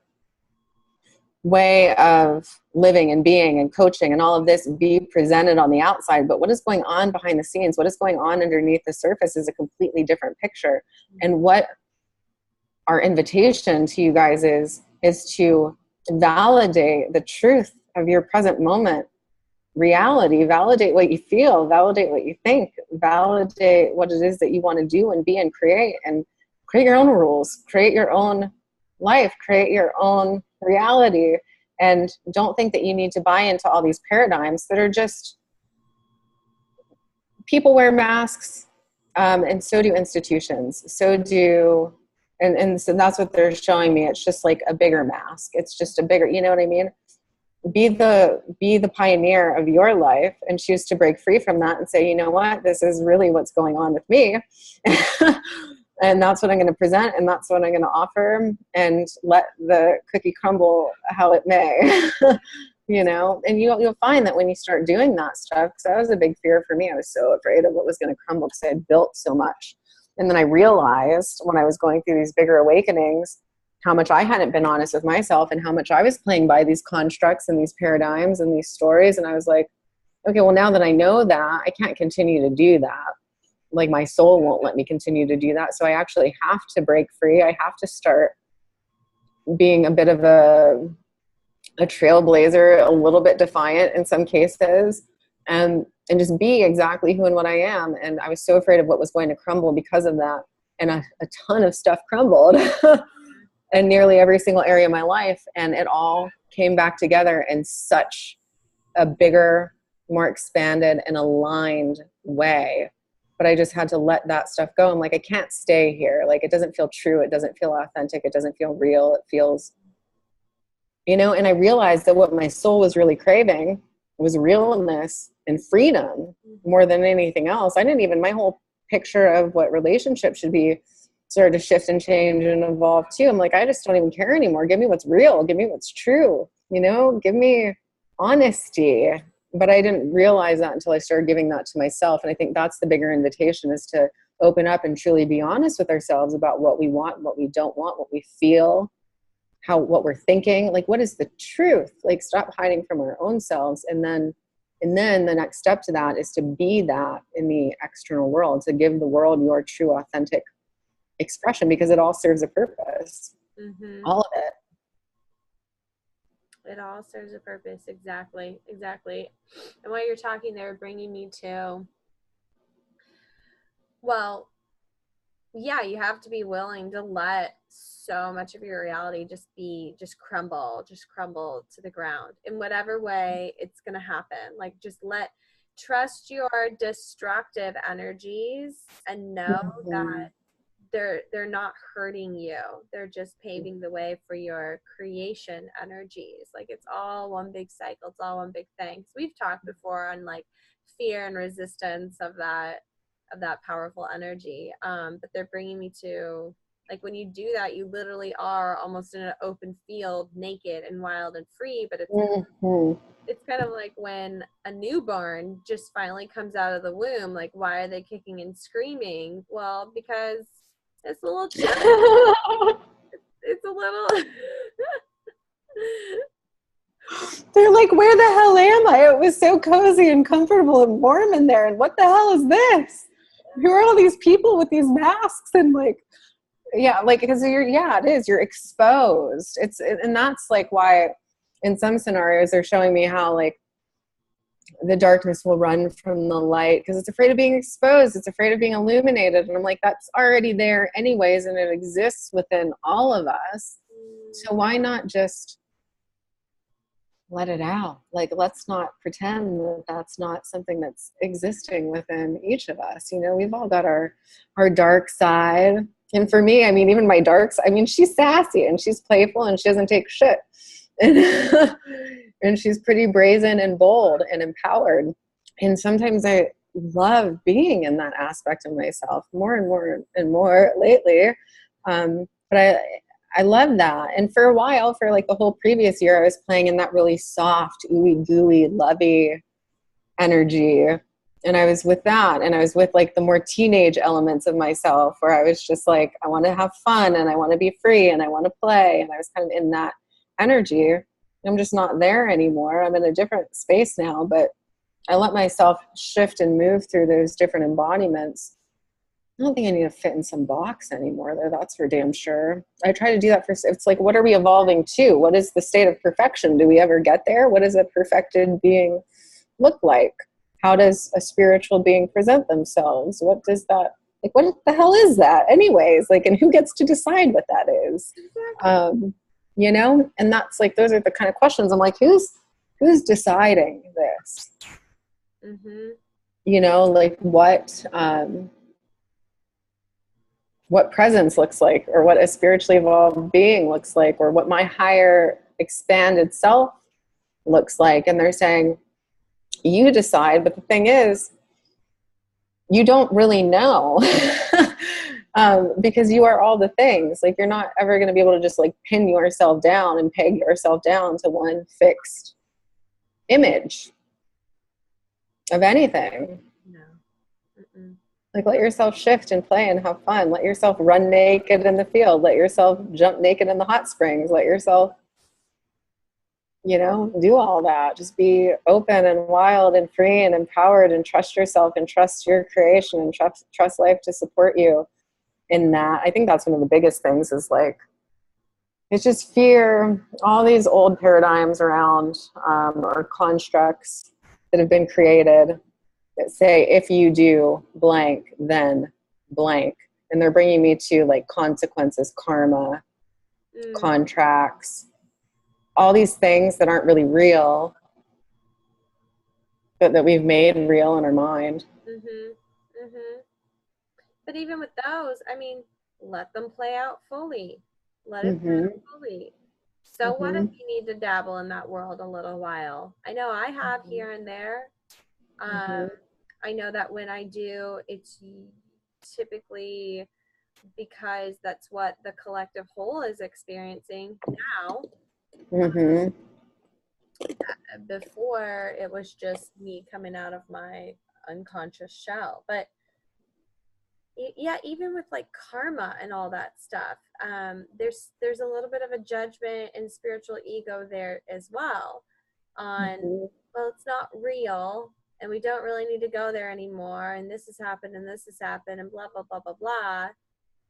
way of living and being and coaching and all of this be presented on the outside. But what is going on behind the scenes, what is going on underneath the surface, is a completely different picture. And what our invitation to you guys is to validate the truth of your present moment reality, validate what you feel, validate what you think, validate what it is that you want to do and be and create your own rules, create your own life, create your own reality. And don't think that you need to buy into all these paradigms that are just, people wear masks, and so do institutions, and so that's what they're showing me. It's just like a bigger mask. It's just a bigger, you know what I mean? Be the pioneer of your life and choose to break free from that and say, you know what, this is really what's going on with me. And that's what I'm going to present, and that's what I'm going to offer, and let the cookie crumble how it may. you know, and you'll find that when you start doing that stuff, because that was a big fear for me. I was so afraid of what was going to crumble because I had built so much. And then I realized when I was going through these bigger awakenings, how much I hadn't been honest with myself and how much I was playing by these constructs and these paradigms and these stories. And I was like, okay, well, now that I know that, I can't continue to do that. Like my soul won't let me continue to do that. So I actually have to break free. I have to start being a bit of a trailblazer, a little bit defiant in some cases, and just be exactly who and what I am. And I was so afraid of what was going to crumble because of that. And a ton of stuff crumbled in nearly every single area of my life. And it all came back together in such a bigger, more expanded and aligned way. But I just had to let that stuff go. I'm like, I can't stay here. Like, it doesn't feel true. It doesn't feel authentic. It doesn't feel real. It feels, you know, and I realized that what my soul was really craving was realness and freedom more than anything else. I didn't even, my whole picture of what relationship should be started to shift and change and evolve too. I'm like, I just don't even care anymore. Give me what's real. Give me what's true. You know, give me honesty. But I didn't realize that until I started giving that to myself. And I think that's the bigger invitation, is to open up and truly be honest with ourselves about what we want, what we don't want, what we feel, what we're thinking, like, what is the truth? Like, stop hiding from our own selves. And then the next step to that is to be that in the external world, to give the world your true, authentic expression, because it all serves a purpose. All of it. It all serves a purpose. Exactly. And while you're talking, they're bringing me to, well, yeah, you have to be willing to let so much of your reality just crumble to the ground in whatever way it's going to happen. Like, just trust your destructive energies and know that they're not hurting you. They're just paving the way for your creation energies. Like, it's all one big cycle. It's all one big thing. So we've talked before on like fear and resistance of that powerful energy. But they're bringing me to, like, when you do that, you literally are almost in an open field, naked and wild and free. But it's kind of like when a newborn just finally comes out of the womb. Like, why are they kicking and screaming? Well, because it's a little challenging. It's a little They're like, where the hell am I? It was so cozy and comfortable and warm in there. And what the hell is this? Who are all these people with these masks? And like, yeah, like, because you're exposed. And that's like why in some scenarios they're showing me how like the darkness will run from the light because it's afraid of being exposed. It's afraid of being illuminated. And I'm like, that's already there anyways. And it exists within all of us. So why not just let it out? Like, let's not pretend that that's not something that's existing within each of us. You know, we've all got our dark side. And for me, I mean, even my darks, I mean, she's sassy and she's playful and she doesn't take shit. And she's pretty brazen and bold and empowered. And sometimes I love being in that aspect of myself more and more and more lately. But I love that. And for a while, for like the whole previous year, I was playing in that really soft, ooey gooey, lovey energy. And I was with that. And I was with like the more teenage elements of myself where I was just like, I want to have fun and I want to be free and I want to play. And I was kind of in that energy. I'm just not there anymore. I'm in a different space now, but I let myself shift and move through those different embodiments. I don't think I need to fit in some box anymore, though. That's for damn sure. I try to do that it's like, what are we evolving to? What is the state of perfection? Do we ever get there? What does a perfected being look like? How does a spiritual being present themselves? What does that, like, what the hell is that anyways? Like, and who gets to decide what that is? You know, and that's like, those are the kind of questions I'm like, who's deciding this? You know, like what presence looks like, or what a spiritually evolved being looks like, or what my higher expanded self looks like. And they're saying, you decide. But the thing is, you don't really know. Because you are all the things. Like, you're not ever going to be able to just like pin yourself down and peg yourself down to one fixed image of anything. No. Mm-mm. Like, let yourself shift and play and have fun. Let yourself run naked in the field. Let yourself jump naked in the hot springs. Let yourself, do all that. Just be open and wild and free and empowered, and trust yourself and trust your creation and trust life to support you in that. I think that's one of the biggest things is like, it's just fear, all these old paradigms around or constructs that have been created that say, if you do blank, then blank. And they're bringing me to like consequences, karma, contracts, all these things that aren't really real, but that we've made real in our mind. But even with those, I mean, let them play out fully. Let it play out fully. So what if you need to dabble in that world a little while? I know I have here and there. I know that when I do, it's typically because that's what the collective whole is experiencing now. Before, it was just me coming out of my unconscious shell. But yeah, even with like karma and all that stuff, there's a little bit of a judgment and spiritual ego there as well on, well, it's not real and we don't really need to go there anymore, and this has happened and this has happened and blah blah blah blah blah.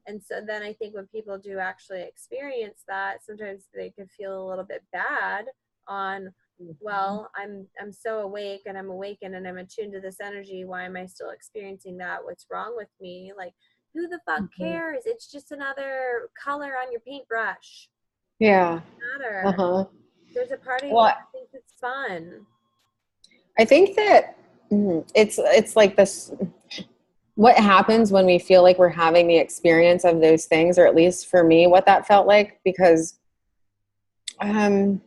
And so then I think when people do actually experience that, sometimes they can feel a little bit bad on, well, I'm so awake and I'm awakened and I'm attuned to this energy. Why am I still experiencing that? What's wrong with me? Like, who the fuck cares? It's just another color on your paintbrush. Yeah. It doesn't matter. There's a part of you that thinks it's fun. I think that it's like this, what happens when we feel like we're having the experience of those things, or at least for me, what that felt like, because I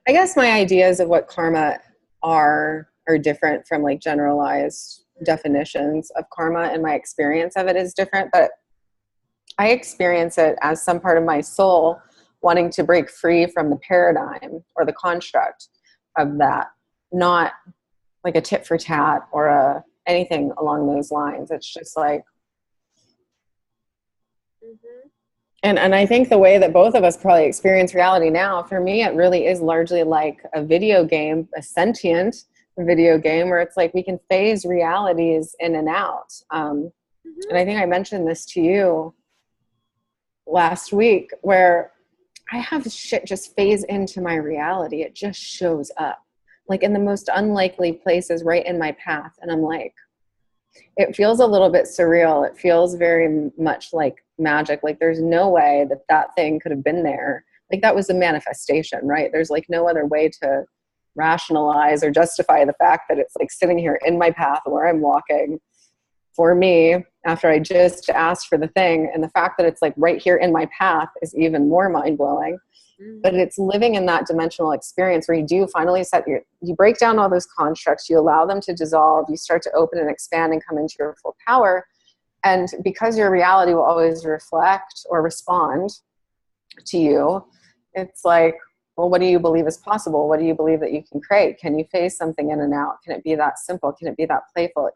guess my ideas of what karma are different from like generalized definitions of karma, and my experience of it is different, but I experience it as some part of my soul wanting to break free from the paradigm or the construct of that, not like a tit for tat or anything along those lines. It's just like, and I think the way that both of us probably experience reality now, for me, it really is largely like a video game, a sentient video game, where it's like we can phase realities in and out. And I think I mentioned this to you last week, where I have shit just phase into my reality. It just shows up like in the most unlikely places right in my path. And I'm like, it feels a little bit surreal. It feels very much like magic. Like there's no way that that thing could have been there. Like that was a manifestation, right? There's like no other way to rationalize or justify the fact that it's like sitting here in my path where I'm walking for me after I just asked for the thing. And the fact that it's like right here in my path is even more mind-blowing. But it's living in that dimensional experience where you do finally you break down all those constructs, you allow them to dissolve, you start to open and expand and come into your full power. And because your reality will always reflect or respond to you, it's like, well, what do you believe is possible? What do you believe that you can create? Can you phase something in and out? Can it be that simple? Can it be that playful?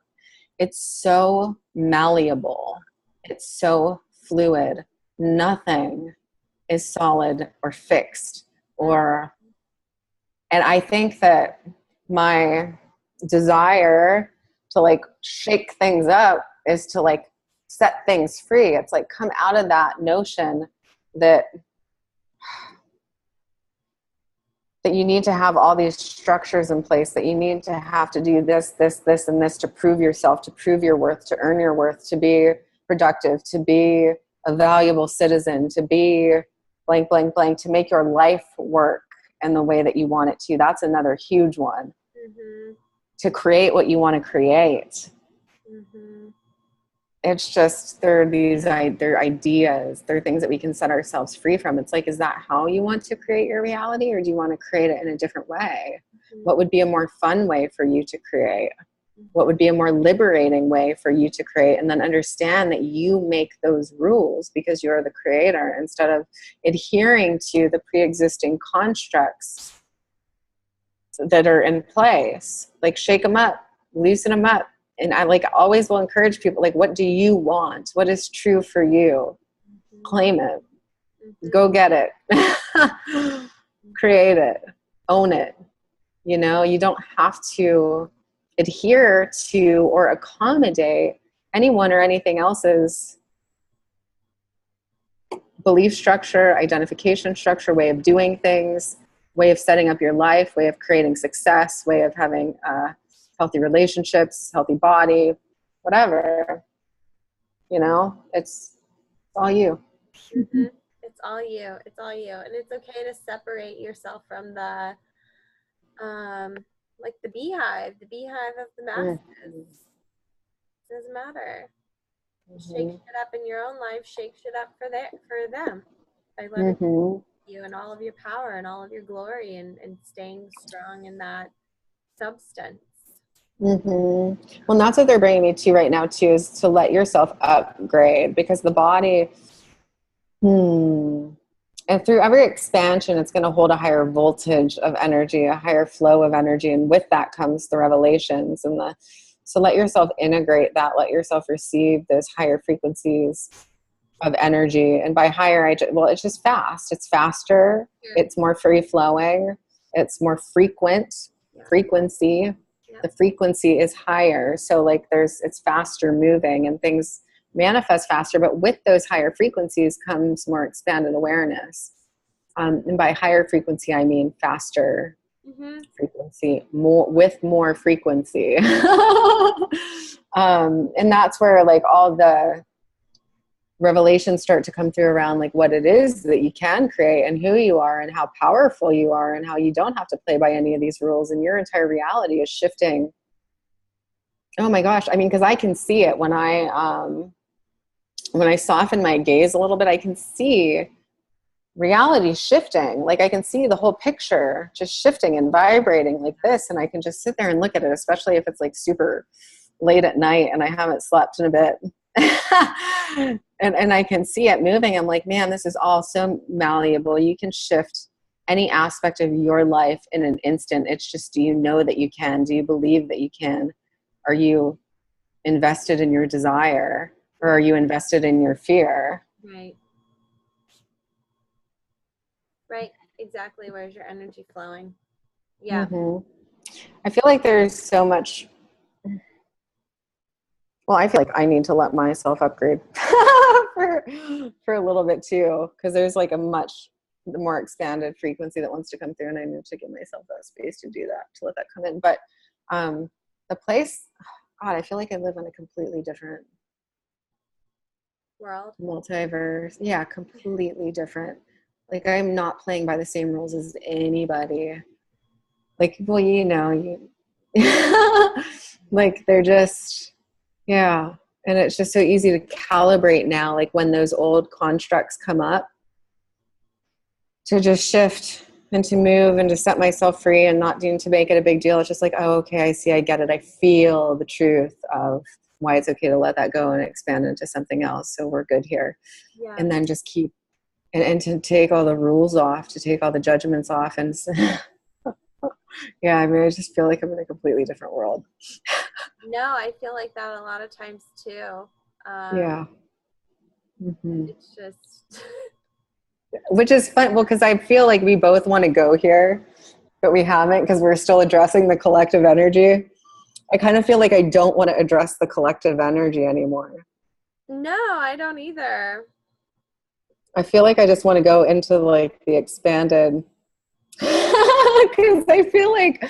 It's so malleable. It's so fluid. Nothing is solid or fixed, and I think that my desire to like shake things up is to like set things free. It's like come out of that notion that you need to have all these structures in place, that you need to have to do this, this, this, and this to prove yourself, to prove your worth, to earn your worth, to be productive, to be a valuable citizen, to be blank, blank, blank, to make your life work in the way that you want it to. That's another huge one. To create what you want to create. It's just, they're ideas, they're things that we can set ourselves free from. It's like, is that how you want to create your reality, or do you want to create it in a different way? What would be a more fun way for you to create? What would be a more liberating way for you to create? And then understand that you make those rules because you're the creator, instead of adhering to the pre-existing constructs that are in place. Like shake them up, loosen them up. And I like always will encourage people, like, what do you want? What is true for you? Claim it. Go get it. Create it. Own it. You know, you don't have to adhere to or accommodate anyone or anything else's belief structure, identification structure, way of doing things, way of setting up your life, way of creating success, way of having healthy relationships, healthy body, whatever. You know, it's all you. Mm-hmm. It's all you. It's all you. And it's okay to separate yourself from the like the beehive of the masses. It doesn't matter. Shake shit up in your own life, shake shit up for them by letting you and all of your power and all of your glory and staying strong in that substance. Well, and that's what they're bringing me to right now too, is to let yourself upgrade, because the body, and through every expansion, it's going to hold a higher voltage of energy, a higher flow of energy. And with that comes the revelations and so let yourself integrate that, let yourself receive those higher frequencies of energy. And by higher, it's just fast. It's faster. It's more free flowing. It's more frequency. The frequency is higher. So like it's faster moving and things manifest faster, but with those higher frequencies comes more expanded awareness. And by higher frequency, I mean faster frequency, more frequency. And that's where like all the revelations start to come through around like what it is that you can create and who you are and how powerful you are and how you don't have to play by any of these rules, and your entire reality is shifting. Oh my gosh. I mean, because I can see it when I soften my gaze a little bit, I can see reality shifting. Like I can see the whole picture just shifting and vibrating like this. And I can just sit there and look at it, especially if it's like super late at night and I haven't slept in a bit. and I can see it moving. I'm like, man, this is all so malleable. You can shift any aspect of your life in an instant. It's just, do you know that you can? Do you believe that you can? Are you invested in your desire, or are you invested in your fear? Right. Exactly. Where's your energy flowing? Yeah. I feel like there's so much. Well, I feel like I need to let myself upgrade for a little bit too, because there's like a much more expanded frequency that wants to come through, and I need to give myself that space to do that, to let that come in. But the place, God, I feel like I live in a completely different world, multiverse. Yeah, completely different. Like I'm not playing by the same rules as anybody. Like, well, you like they're just, yeah. And it's just so easy to calibrate now, like when those old constructs come up, to just shift and to move and to set myself free and not to make it a big deal. It's just like, oh, okay, I see, I get it. I feel the truth of why it's okay to let that go and expand into something else. So we're good here. Yeah. And then just keep, and to take all the rules off, to take all the judgments off. And yeah, I mean, I just feel like I'm in a completely different world. No, I feel like that a lot of times too. Yeah. It's just... Which is fun. Well, because I feel like we both want to go here, but we haven't, because we're still addressing the collective energy. I kind of feel like I don't want to address the collective energy anymore. No, I don't either. I feel like I just want to go into like the expanded, because I feel like,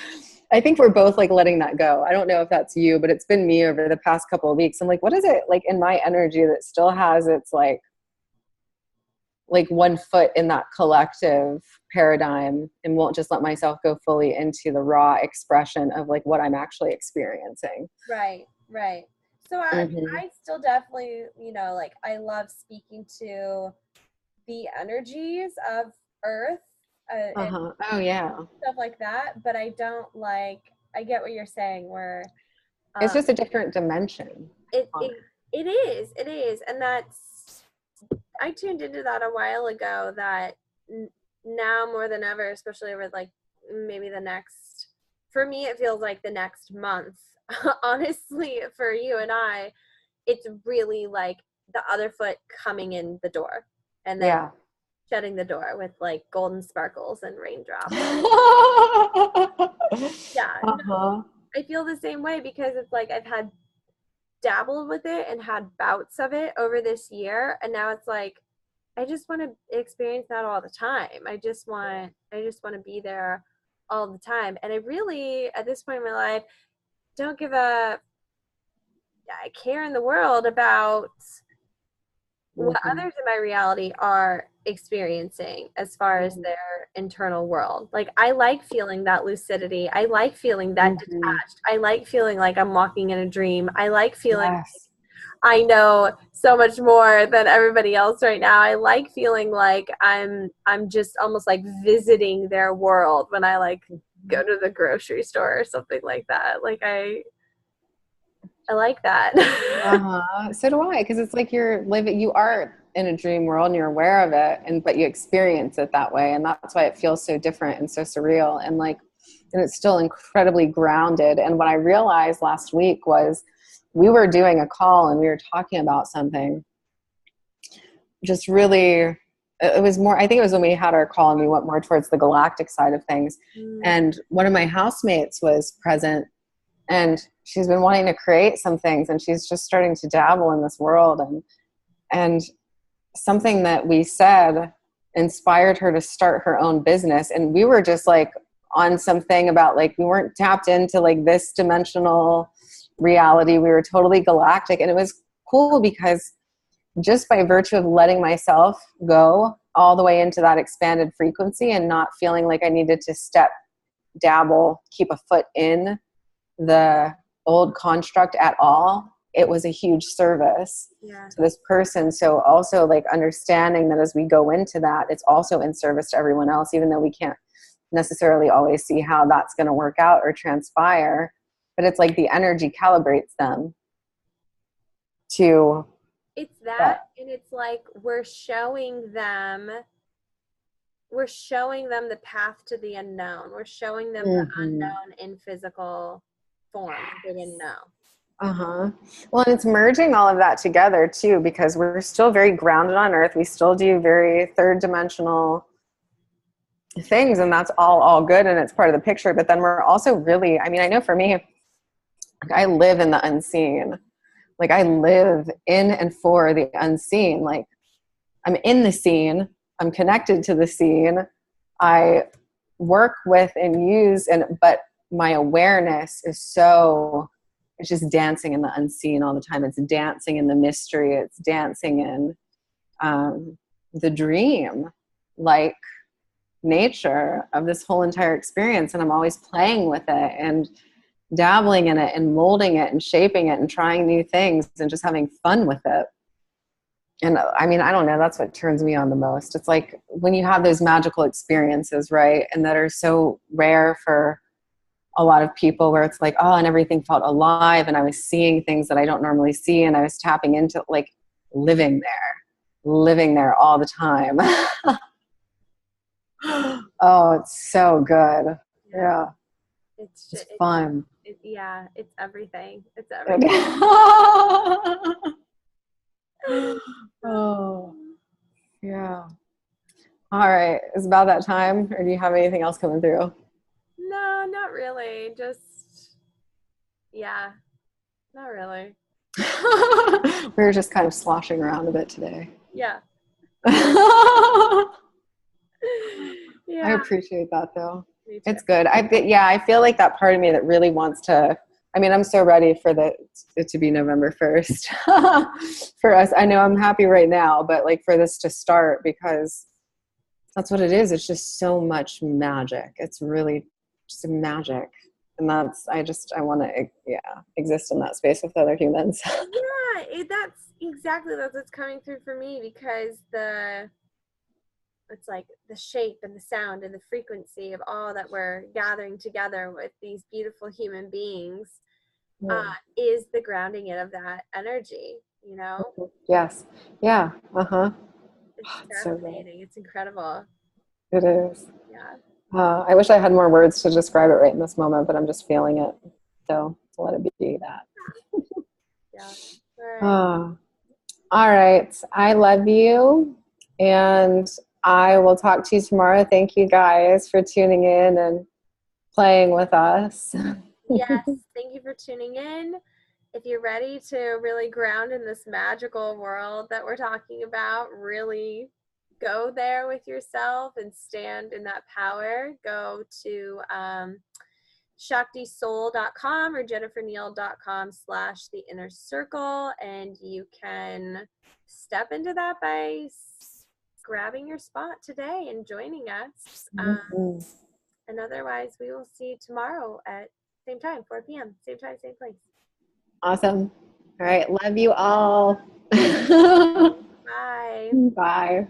I think we're both like letting that go. I don't know if that's you, but it's been me over the past couple of weeks. I'm like, what is it like in my energy that still has its like one foot in that collective paradigm, and won't just let myself go fully into the raw expression of like what I'm actually experiencing. Right. So I still definitely, like I love speaking to the energies of Earth. Oh yeah. Stuff like that. But I don't I get what you're saying, where it's just a different dimension. It is. And I tuned into that a while ago, that now more than ever, especially over like maybe the next for me, it feels like the next month, honestly, for you and I, it's really like the other foot coming in the door and then Yeah. shutting the door with like golden sparkles and raindrops. Yeah, Uh-huh. I feel the same way because it's like I've had dabbled with it and had bouts of it over this year, and now it's like I just want to experience that all the time. I just want to be there all the time. And I really, at this point in my life, don't give a care in the world about what Mm-hmm. others in my reality are experiencing as far as their internal world. Like, I like feeling that lucidity. I like feeling that Mm-hmm. detached. I like feeling like I'm walking in a dream. I like feeling Yes. I know so much more than everybody else right now. I like feeling like I'm just almost like visiting their world when I like go to the grocery store or something like that. Like I like that. Uh-huh. So do I, because it's like you are in a dream world and you're aware of it, but you experience it that way. And that's why it feels so different and so surreal. And it's still incredibly grounded. And what I realized last week was we were doing a call and we were talking about something just really, it was more, I think it was when we had our call and we went more towards the galactic side of things. And one of my housemates was present, and she's been wanting to create some things, and she's just starting to dabble in this world, and something that we said inspired her to start her own business. And we were just like on something about like we weren't tapped into like this dimensional reality. We were totally galactic, and it was cool because just by virtue of letting myself go all the way into that expanded frequency and not feeling like I needed to dabble, keep a foot in the old construct at all, it was a huge service to this person. So also like understanding that as we go into that, it's also in service to everyone else, even though we can't necessarily always see how that's going to work out or transpire. But it's like the energy calibrates them to It's that, that. and it's like we're showing them the path to the unknown. We're showing them the Mm-hmm. unknown in physical form that they didn't know. Uh-huh. Well, and it's merging all of that together too, because we're still very grounded on earth. We still do very third dimensional things, and that's all good, and it's part of the picture. But then we're also really, I mean, I know for me, like, I live in the unseen. Like I live in and for the unseen. Like I'm in the scene. I'm connected to the scene. I work with and use, but my awareness is it's just dancing in the unseen all the time. It's dancing in the mystery. It's dancing in the dream, like nature of this whole entire experience. And I'm always playing with it and dabbling in it and molding it and shaping it and trying new things and just having fun with it. And I mean, I don't know, that's what turns me on the most. It's like when you have those magical experiences, right? And that are so rare for a lot of people, where it's like, oh, and everything felt alive and I was seeing things that I don't normally see, and I was tapping into like living there all the time. Oh, it's so good. Yeah. It's It's fun. yeah, it's everything. It's everything. Oh, yeah. All right. It's about that time. Or do you have anything else coming through? No, not really. Just yeah, not really. We were just kind of sloshing around a bit today. Yeah. I Yeah, appreciate that though. me too. It's good. I feel like that part of me that really wants to, I mean, I'm so ready for it to be November 1st for us. I know I'm happy right now, but like for this to start, because that's what it is. It's just so much magic. It's really just magic. And I want to, exist in that space with other humans. Yeah, that's what's coming through for me, because it's like the shape and the sound and the frequency of all that we're gathering together with these beautiful human beings is the grounding in of that energy, you know? Yes. Yeah. Uh-huh. It's It's so good. fascinating. It's incredible. It is. Yeah. I wish I had more words to describe it right in this moment, but I'm just feeling it. So let it be that. Yeah. All right. Oh, all right. I love you. And I will talk to you tomorrow. Thank you guys for tuning in and playing with us. Yes. Thank you for tuning in. If you're ready to really ground in this magical world that we're talking about, really go there with yourself and stand in that power, go to shaktisoul.com or jenniferneal.com/the inner circle, and you can step into that by grabbing your spot today and joining us. And otherwise, we will see you tomorrow at same time, 4 p.m., same time, same place. Awesome. All right. Love you all. Bye. Bye.